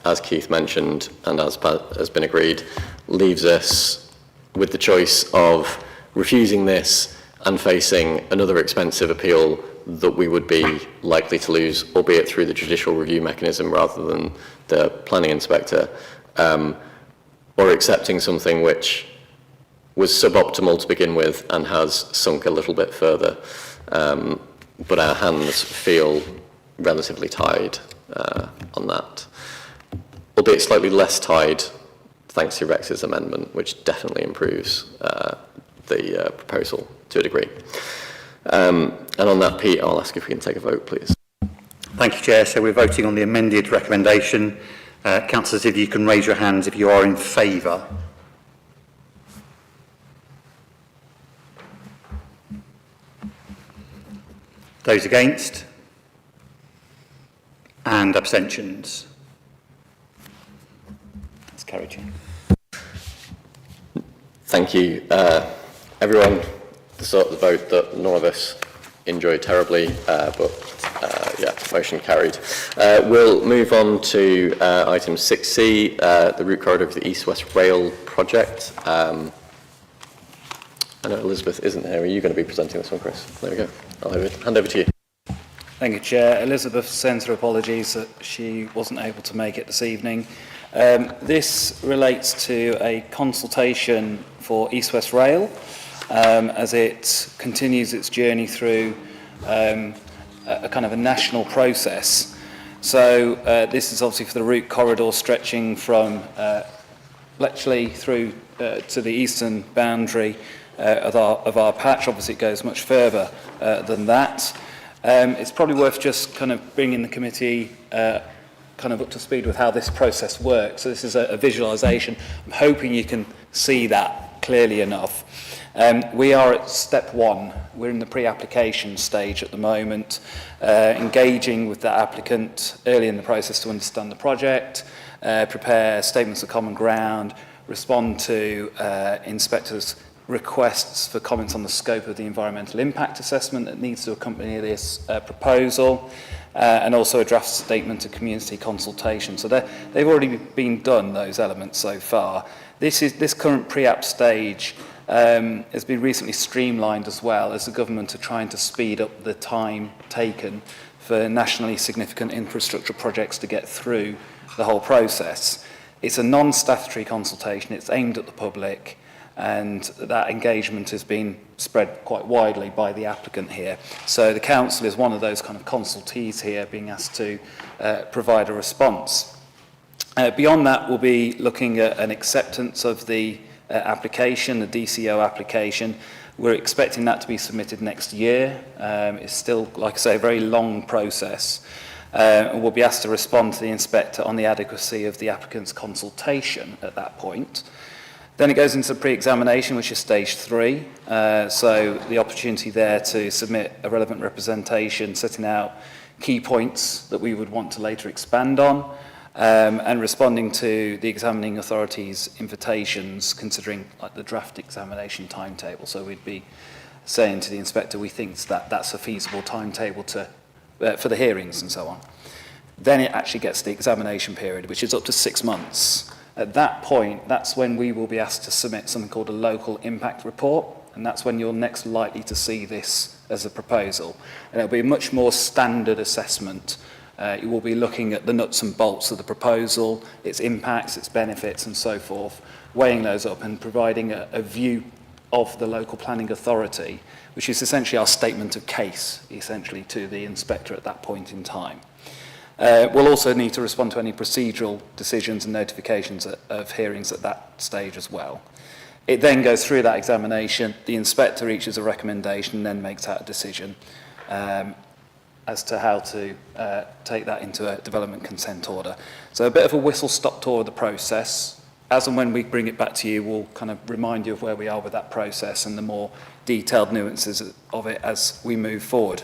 as Keith mentioned and as has been agreed, leaves us with the choice of refusing this and facing another expensive appeal that we would be likely to lose, albeit through the judicial review mechanism rather than the planning inspector, or accepting something which was suboptimal to begin with and has sunk a little bit further. But our hands feel relatively tied on that, albeit slightly less tied thanks to Rex's amendment, which definitely improves the proposal to a degree. And on that, Pete, I'll ask if we can take a vote, please. Thank you, Chair. So we're voting on the amended recommendation. Councillors, if you can raise your hands if you are in favour. Those against? And abstentions? That's carried, Chair. Thank you. Everyone, the sort of the vote that none of us enjoyed terribly, but yeah, motion carried. We'll move on to item 6C, the route corridor for the East-West Rail project. I know Elizabeth isn't here. Are you going to be presenting this one, Chris? There we go. I'll hand over to you. Thank you, Chair. Elizabeth sends her apologies that she wasn't able to make it this evening. This relates to a consultation for East-West Rail as it continues its journey through a kind of a national process. So this is obviously for the route corridor stretching from Bletchley through to the eastern boundary of our patch. Obviously it goes much further than that. It's probably worth just kind of bringing the committee kind of up to speed with how this process works. So this is a visualisation. I'm hoping you can see that clearly enough. We are at step one. We're in the pre-application stage at the moment, engaging with the applicant early in the process to understand the project, prepare statements of common ground, respond to inspectors' requests for comments on the scope of the environmental impact assessment that needs to accompany this proposal, and also a draft statement of community consultation. So they've already been done, those elements so far. This current pre-app stage has been recently streamlined as well, as the government are trying to speed up the time taken for nationally significant infrastructure projects to get through the whole process. It's a non-statutory consultation, it's aimed at the public, and that engagement has been spread quite widely by the applicant here. So the council is one of those kind of consultees here being asked to provide a response. Beyond that, we'll be looking at an acceptance of the application, the DCO application. We're expecting that to be submitted next year. It's still, like I say, a very long process. And we'll be asked to respond to the inspector on the adequacy of the applicant's consultation at that point. Then it goes into the pre-examination, which is stage 3. So the opportunity there to submit a relevant representation, setting out key points that we would want to later expand on, and responding to the examining authority's invitations, considering like the draft examination timetable. So we'd be saying to the inspector, we think that that's a feasible timetable to for the hearings and so on. Then it actually gets to the examination period, which is up to 6 months. At that point, that's when we will be asked to submit something called a local impact report, and that's when you're next likely to see this as a proposal. And it'll be a much more standard assessment. You will be looking at the nuts and bolts of the proposal, its impacts, its benefits, and so forth, weighing those up and providing a view of the local planning authority, which is essentially our statement of case, essentially, to the inspector at that point in time. We'll also need to respond to any procedural decisions and notifications of hearings at that stage as well. It then goes through that examination, the inspector reaches a recommendation and then makes out a decision as to how to take that into a development consent order. So a bit of a whistle-stop tour of the process. As and when we bring it back to you, we'll kind of remind you of where we are with that process and the more detailed nuances of it as we move forward.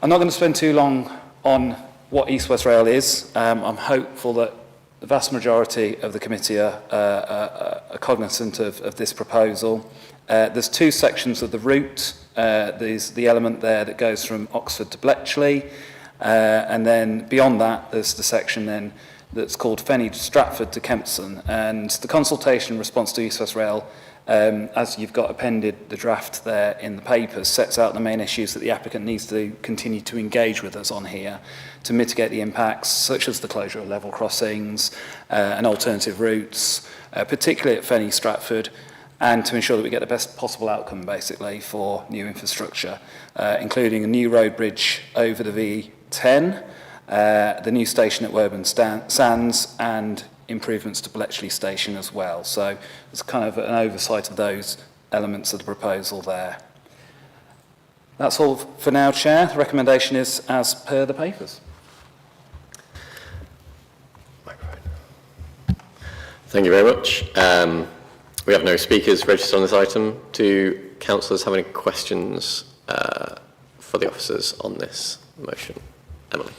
I'm not going to spend too long on what East West Rail is. I'm hopeful that the vast majority of the committee are cognizant of this proposal. There's 2 sections of the route. There's the element there that goes from Oxford to Bletchley, and then beyond that there's the section then that's called Fenny to Stratford to Kempston. And the consultation in response to East West Rail, as you've got appended the draft there in the papers, sets out the main issues that the applicant needs to continue to engage with us on here to mitigate the impacts, such as the closure of level crossings and alternative routes, particularly at Fenny Stratford, and to ensure that we get the best possible outcome, basically, for new infrastructure, including a new road bridge over the V10, the new station at Woburn Sands, and improvements to Bletchley Station as well. So it's kind of an oversight of those elements of the proposal there. That's all for now, Chair. The recommendation is as per the papers. Thank you very much. We have no speakers registered on this item. Do councillors have any questions for the officers on this motion? Emily.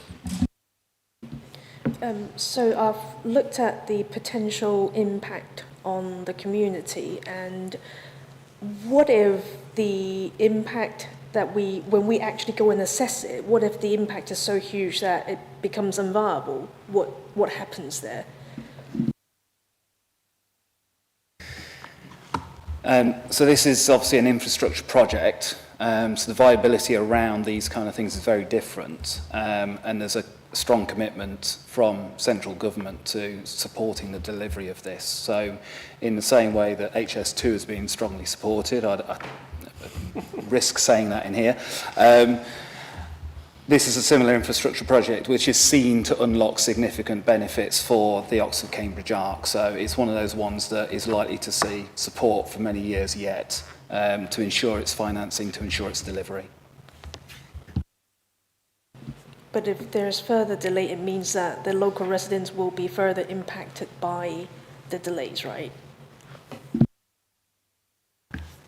So I've looked at the potential impact on the community, and what if the impact that when we actually go and assess it, what if the impact is so huge that it becomes unviable? What happens there? So this is obviously an infrastructure project, so the viability around these kind of things is very different, and there's a strong commitment from central government to supporting the delivery of this. So in the same way that HS2 has been strongly supported, I risk saying that in here, this is a similar infrastructure project which is seen to unlock significant benefits for the Oxford-Cambridge arc. So it's one of those ones that is likely to see support for many years yet to ensure its financing, to ensure its delivery. But if there's further delay, it means that the local residents will be further impacted by the delays, right?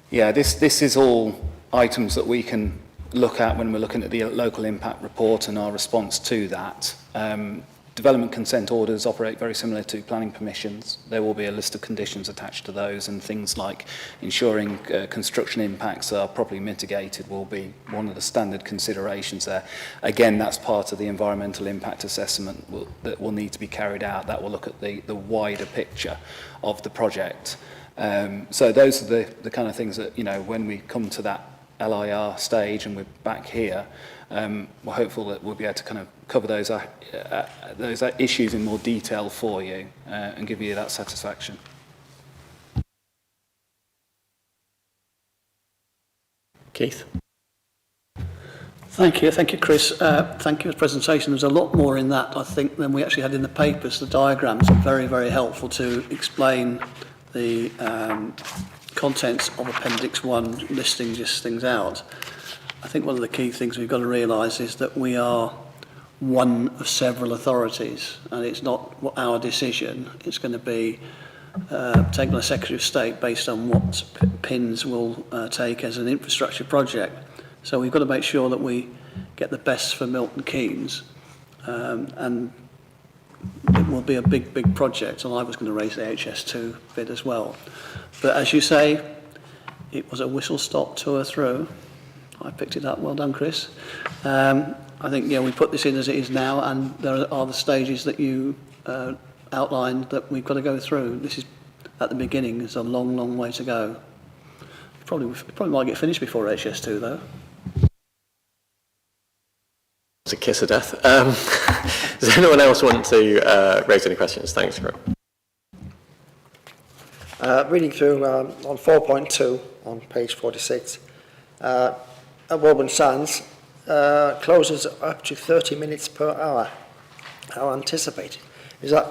Yeah, this is all items that we can look at when we're looking at the local impact report and our response to that, to development consent orders operate very similar to planning permissions. There will be a list of conditions attached to those, and things like ensuring construction impacts are properly mitigated will be one of the standard considerations there. Again, that's part of the environmental impact assessment that will need to be carried out. That will look at the wider picture of the project. So those are the kind of things that, you know, when we come to that LIR stage and we're back here, we're hopeful that we'll be able to kind of cover those issues in more detail for you and give you that satisfaction. Keith? Thank you, Chris. Thank you for the presentation. There's a lot more in that, I think, than we actually had in the papers. The diagrams are very, very helpful to explain the contents of Appendix 1, listing just things out. I think one of the key things we've got to realise is that we are one of several authorities, and it's not our decision. It's going to be taken by the Secretary of State based on what PINs will take as an infrastructure project. So we've got to make sure that we get the best for Milton Keynes, and it will be a big, big project, and I was going to raise the HS2 bit as well. But as you say, it was a whistle-stop tour through. I picked it up. Well done, Chris. I think, yeah, we put this in as it is now, and there are the stages that you outlined that we've got to go through. This is at the beginning. There's a long, long way to go. Probably might get finished before HS2, though. It's a kiss of death. Does anyone else want to raise any questions? Thanks, Greg. Reading through on 4.2 on page 46, at Woburn Sands, closes up to 30 minutes per hour. How anticipated? Is that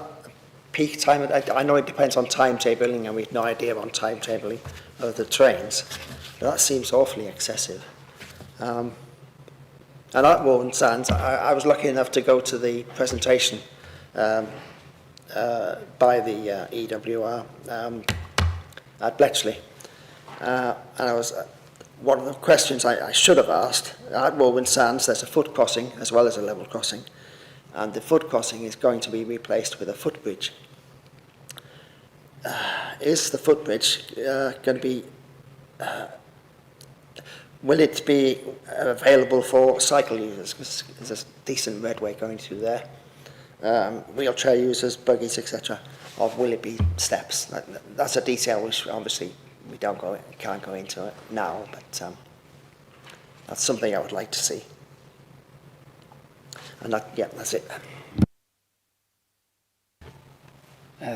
peak time? I know it depends on timetabling, and we've no idea on timetabling of the trains. But that seems awfully excessive. And at Woburn Sands, I was lucky enough to go to the presentation by the EWR at Bletchley. And I was one of the questions I should have asked, at Woburn Sands there's a foot crossing as well as a level crossing, and the foot crossing is going to be replaced with a footbridge. Is the footbridge going to be, will it be available for cycle users? Because there's a decent redway going through there. Wheelchair users, buggies, etc. Or will it be steps? That's a detail which obviously we can't go into it now, but that's something I would like to see. And that's it.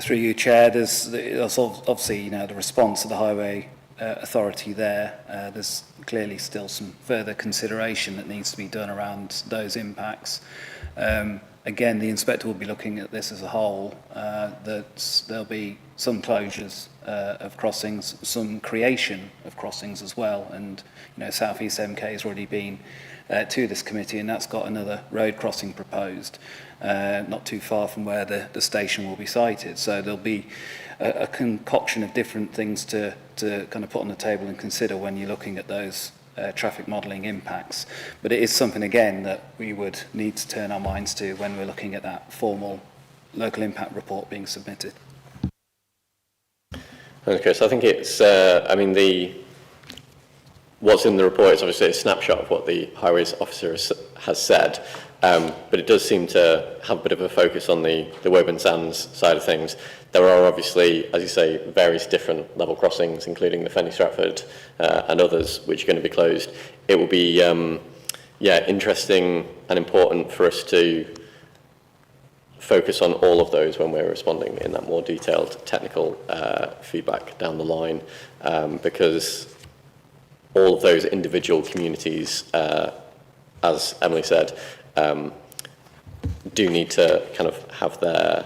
Through you, Chair, there's obviously, you know, the response of the Highway Authority there. There's clearly still some further consideration that needs to be done around those impacts. Again, the inspector will be looking at this as a whole, that there'll be some closures of crossings, some creation of crossings as well, and you know, South East MK has already been to this committee, and that's got another road crossing proposed, not too far from where the station will be sited. So there'll be a concoction of different things to kind of put on the table and consider when you're looking at those traffic modelling impacts. But it is something, again, that we would need to turn our minds to when we're looking at that formal local impact report being submitted. Okay, so I think it's, I mean, what's in the report is obviously a snapshot of what the highways officer has said, but it does seem to have a bit of a focus on the Woburn Sands side of things. There are obviously, as you say, various different level crossings, including the Fenny Stratford and others, which are going to be closed. It will be, interesting and important for us to focus on all of those when we're responding in that more detailed technical feedback down the line, because all of those individual communities, as Emily said, do need to kind of have their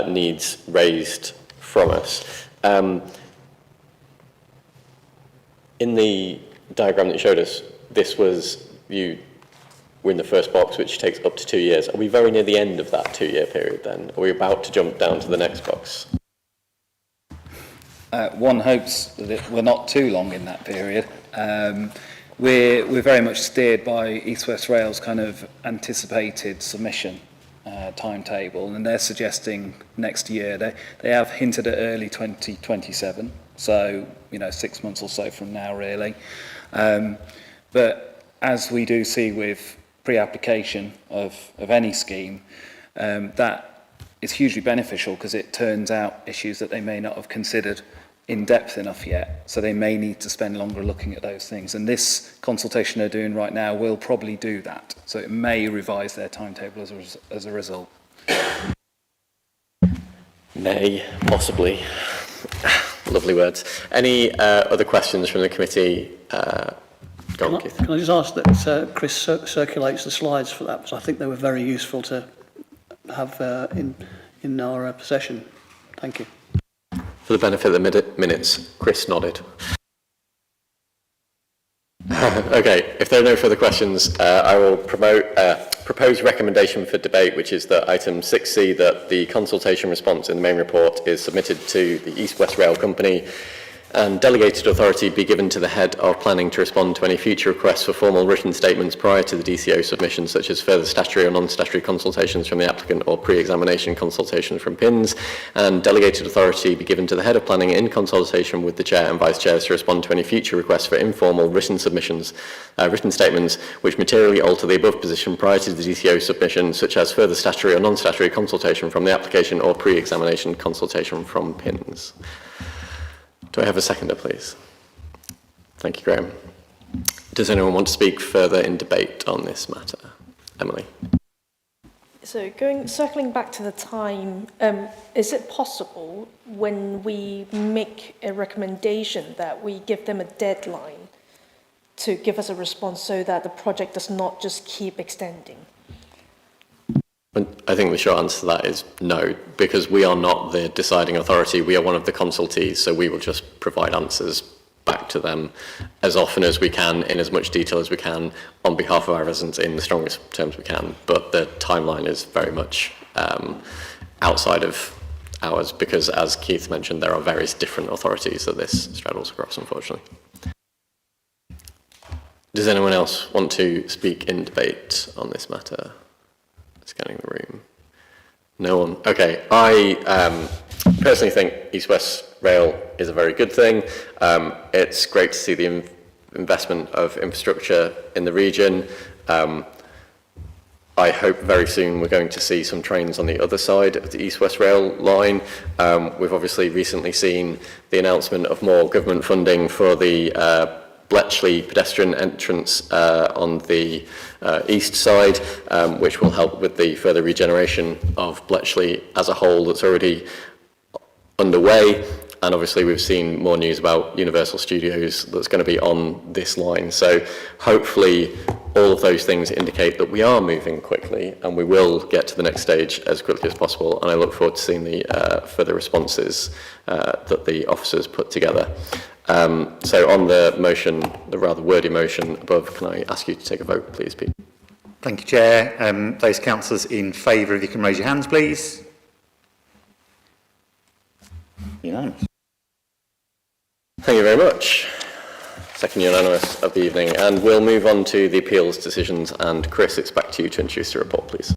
needs raised from us. In the diagram that you showed us, we're in the first box, which takes up to 2 years. Are we very near the end of that 2-year period then? Are we about to jump down to the next box? One hopes that we're not too long in that period. we're very much steered by East West Rail's kind of anticipated submission timetable, and they're suggesting next year. They have hinted at early 2027, so 6 months or so from now, really. But as we do see with pre-application of any scheme, that is hugely beneficial because it turns out issues that they may not have considered in depth enough yet, so they may need to spend longer looking at those things, and this consultation they're doing right now will probably do that, so it may revise their timetable as a result. May, possibly. Lovely words. Any other questions from the committee? Go on, Keith. Can I just ask that Chris circulates the slides for that, because I think they were very useful to have in our possession. Thank you. For the benefit of the minutes, Chris nodded. Okay, if there are no further questions, I will propose recommendation for debate, which is that item 6C, that the consultation response in the main report is submitted to the East West Rail Company and delegated authority be given to the head of planning to respond to any future requests for formal written statements prior to the DCO submission, such as further statutory or non-statutory consultations from the applicant or pre-examination consultation from PINS, and delegated authority be given to the head of planning in consultation with the chair and vice chairs to respond to any future requests for informal written submissions, written statements which materially alter the above position prior to the DCO submission, such as further statutory or non-statutory consultation from the application or pre-examination consultation from PINS. Do I have a seconder, please? Thank you, Graham. Does anyone want to speak further in debate on this matter? Emily. So circling back to the time, is it possible when we make a recommendation that we give them a deadline to give us a response so that the project does not just keep extending? I think the short answer to that is no, because we are not the deciding authority. We are one of the consultees, so we will just provide answers back to them as often as we can, in as much detail as we can, on behalf of our residents in the strongest terms we can. But the timeline is very much outside of ours, because as Keith mentioned, there are various different authorities that this straddles across, unfortunately. Does anyone else want to speak in debate on this matter? Scanning the room. No one. Okay. I personally think East West Rail is a very good thing. It's great to see the investment of infrastructure in the region. I hope very soon we're going to see some trains on the other side of the East West Rail line. We've obviously recently seen the announcement of more government funding for the Bletchley pedestrian entrance on the east side, which will help with the further regeneration of Bletchley as a whole that's already underway. And obviously we've seen more news about Universal Studios that's going to be on this line. So hopefully all of those things indicate that we are moving quickly and we will get to the next stage as quickly as possible. And I look forward to seeing the further responses that the officers put together. So on the motion, the rather wordy motion above, can I ask you to take a vote, please, Pete? Thank you, Chair. Those councillors in favour, if you can raise your hands, please. Unanimous. Thank you very much. Second unanimous of the evening. And we'll move on to the appeals decisions. And Chris, it's back to you to introduce the report, please.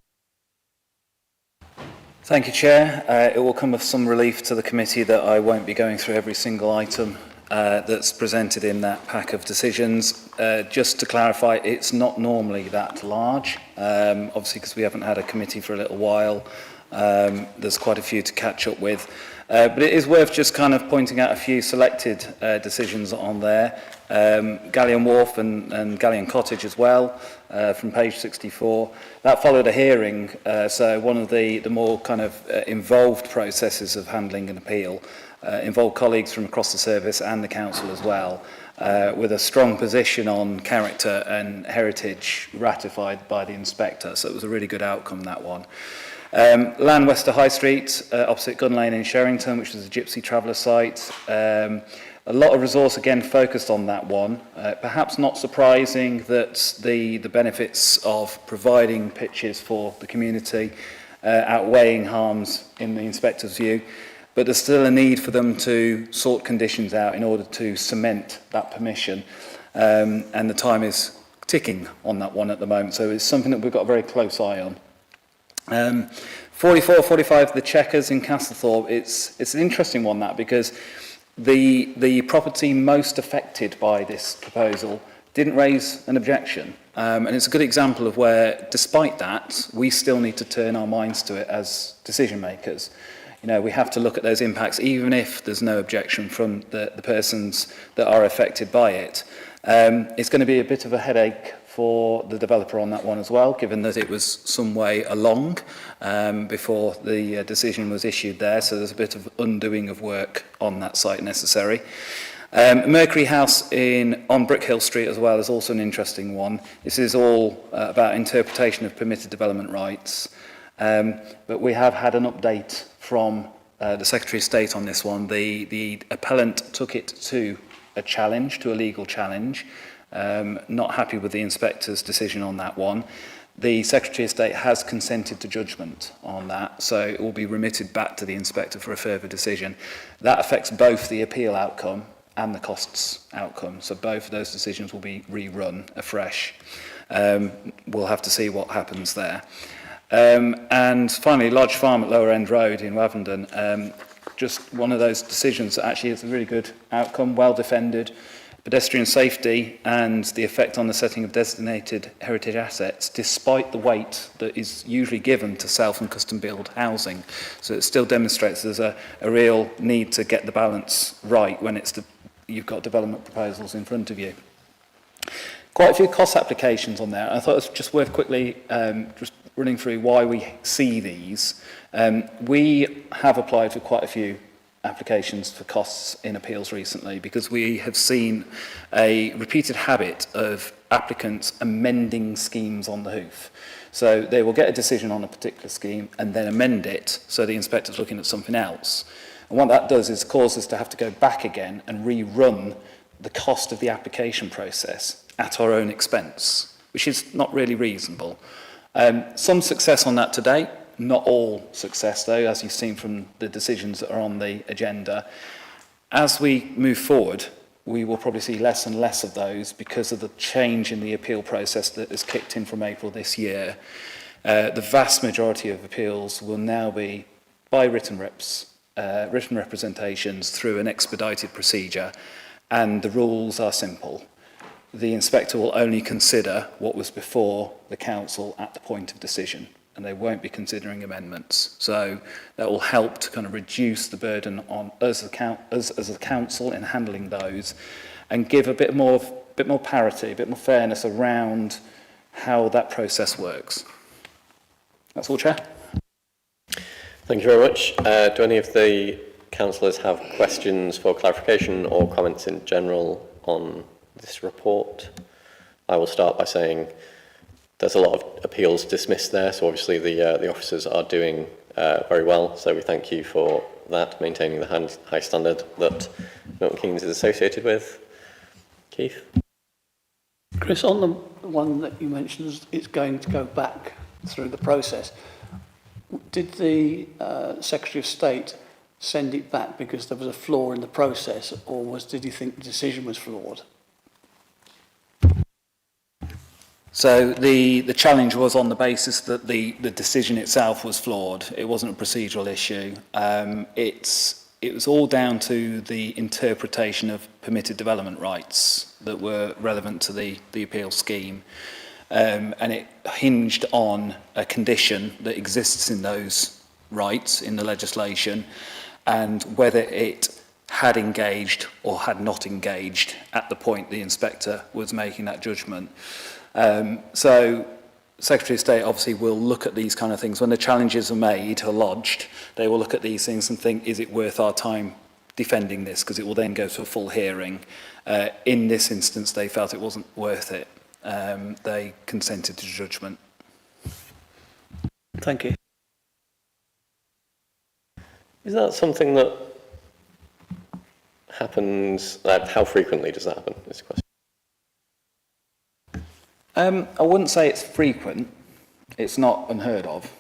Thank you, Chair. It will come with some relief to the committee that I won't be going through every single item that's presented in that pack of decisions. Just to clarify, it's not normally that large, obviously because we haven't had a committee for a little while. There's quite a few to catch up with. But it is worth just kind of pointing out a few selected decisions on there. Galleon Wharf and Galleon Cottage as well, from page 64. That followed a hearing, so one of the more kind of involved processes of handling an appeal involved colleagues from across the service and the council as well, with a strong position on character and heritage ratified by the inspector. So it was a really good outcome, that one. Land west of High Street, opposite Gun Lane in Sherrington, which was a Gypsy Traveller site. A lot of resource again focused on that one. Perhaps not surprising that the benefits of providing pitches for the community outweighing harms in the inspector's view, but there's still a need for them to sort conditions out in order to cement that permission. and the time is ticking on that one at the moment, so it's something that we've got a very close eye on. 44, 45, the Chequers in Castlethorpe, it's an interesting one, that, because the property most affected by this proposal didn't raise an objection. And it's a good example of where, despite that, we still need to turn our minds to it as decision makers. You know, we have to look at those impacts, even if there's no objection from the persons that are affected by it. It's going to be a bit of a headache for the developer on that one as well, given that it was some way along before the decision was issued there, so there's a bit of undoing of work on that site necessary. Mercury House on Brickhill Street as well is also an interesting one. This is all about interpretation of permitted development rights, but we have had an update from the Secretary of State on this one. The appellant took it to a legal challenge, not happy with the inspector's decision on that one. The Secretary of State has consented to judgment on that, so it will be remitted back to the inspector for a further decision. That affects both the appeal outcome and the costs outcome, so both of those decisions will be rerun afresh. We'll have to see what happens there. And finally, Lodge Farm at Lower End Road in Wavendon, just one of those decisions that actually is a really good outcome, well defended. Pedestrian safety and the effect on the setting of designated heritage assets, despite the weight that is usually given to self and custom build housing. So it still demonstrates there's a real need to get the balance right when you've got development proposals in front of you. Quite a few cost applications on there. I thought it was just worth quickly just running through why we see these. We have applied for quite a few applications for costs in appeals recently because we have seen a repeated habit of applicants amending schemes on the hoof. So they will get a decision on a particular scheme and then amend it so the inspector's looking at something else. And what that does is cause us to have to go back again and rerun the cost of the application process at our own expense, which is not really reasonable. Some success on that today. Not all success, though, as you've seen from the decisions that are on the agenda. As we move forward, we will probably see less and less of those because of the change in the appeal process that has kicked in from April this year. The vast majority of appeals will now be by written representations through an expedited procedure, and the rules are simple. The inspector will only consider what was before the council at the point of decision, and they won't be considering amendments. So that will help to kind of reduce the burden on us as a council in handling those, and give a bit more parity, a bit more fairness around how that process works. That's all, Chair. Thank you very much. Do any of the councillors have questions for clarification or comments in general on this report? I will start by saying there's a lot of appeals dismissed there, so obviously the officers are doing very well, so we thank you for that, maintaining the high standard that Milton Keynes is associated with. Keith? Chris, on the one that you mentioned, it's going to go back through the process. Did the Secretary of State send it back because there was a flaw in the process, or did he think the decision was flawed? So the challenge was on the basis that the decision itself was flawed. It wasn't a procedural issue. It was all down to the interpretation of permitted development rights that were relevant to the appeal scheme. And it hinged on a condition that exists in those rights in the legislation and whether it had engaged or had not engaged at the point the inspector was making that judgment. So Secretary of State obviously will look at these kind of things. When the challenges are made or lodged, they will look at these things and think, is it worth our time defending this? Because it will then go to a full hearing. In this instance, they felt it wasn't worth it. They consented to judgment. Thank you. Is that something that happens, how frequently does that happen, is the question? I wouldn't say it's frequent. It's not unheard of.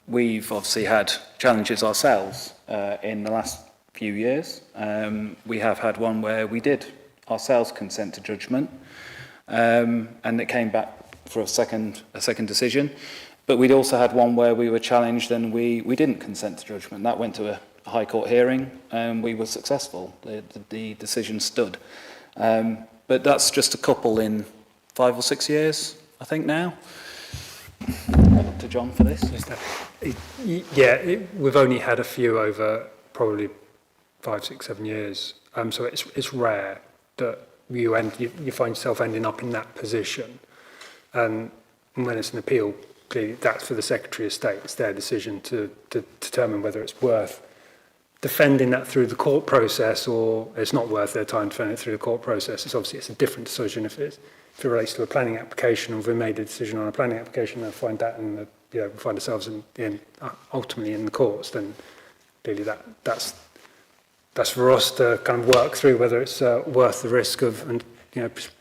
We've obviously had challenges ourselves in the last few years. We have had one where we did ourselves consent to judgment, and it came back for a second decision. But we'd also had one where we were challenged and we didn't consent to judgment. That went to a High Court hearing and we were successful. The decision stood. But that's just a couple in 5 or 6 years, I think now. To John for this. We've only had a few over probably 5, 6, 7 years. So it's rare that you find yourself ending up in that position. And when it's an appeal, clearly that's for the Secretary of State. It's their decision to determine whether it's worth defending that through the court process or it's not worth their time defending it through the court process. It's a different decision if it relates to a planning application, or if we made a decision on a planning application and find that we find ourselves ultimately in the courts, then clearly that's for us to kind of work through whether it's worth the risk of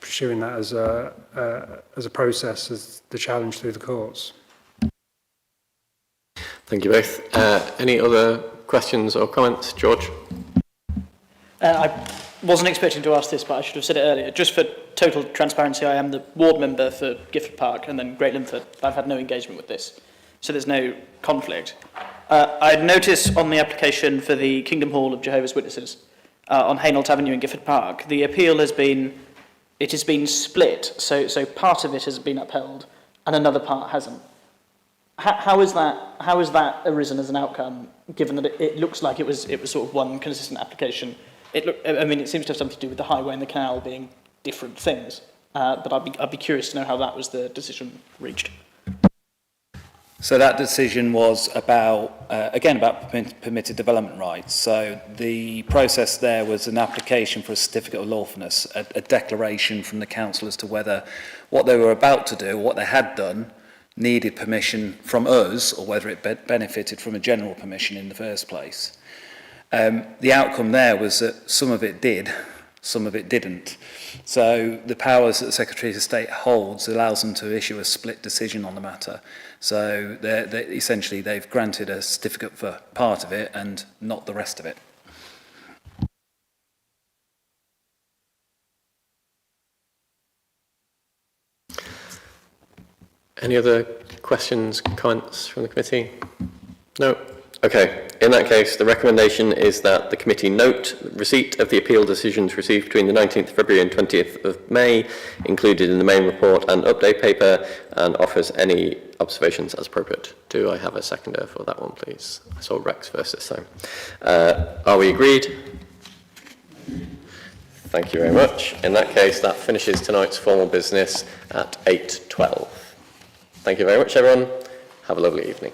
pursuing that as a process, as the challenge through the courts. Thank you both. Any other questions or comments? George? I wasn't expecting to ask this, but I should have said it earlier. Just for total transparency, I am the ward member for Gifford Park and then Great Linford. I've had no engagement with this, so there's no conflict. I'd noticed on the application for the Kingdom Hall of Jehovah's Witnesses on Hainault Avenue in Gifford Park, the appeal has been split, so part of it has been upheld and another part hasn't. How is that arisen as an outcome, given that it looks like it was sort of one consistent application? It seems to have something to do with the highway and the canal being different things, but I'd be curious to know how that was the decision reached. So that decision was about permitted development rights. So the process there was an application for a certificate of lawfulness, a declaration from the council as to whether what they were about to do, what they had done, needed permission from us, or whether it benefited from a general permission in the first place. The outcome there was that some of it did, some of it didn't. So the powers that the Secretary of State holds allows them to issue a split decision on the matter. So essentially they've granted a certificate for part of it and not the rest of it. Any other questions, comments from the committee? No? Okay. In that case, the recommendation is that the committee note receipt of the appeal decisions received between the 19th of February and 20th of May, included in the main report and update paper, and offers any observations as appropriate. Do I have a seconder for that one, please? I saw Rex first this time. Are we agreed? Thank you very much. In that case, that finishes tonight's formal business at 8:12. Thank you very much, everyone. Have a lovely evening.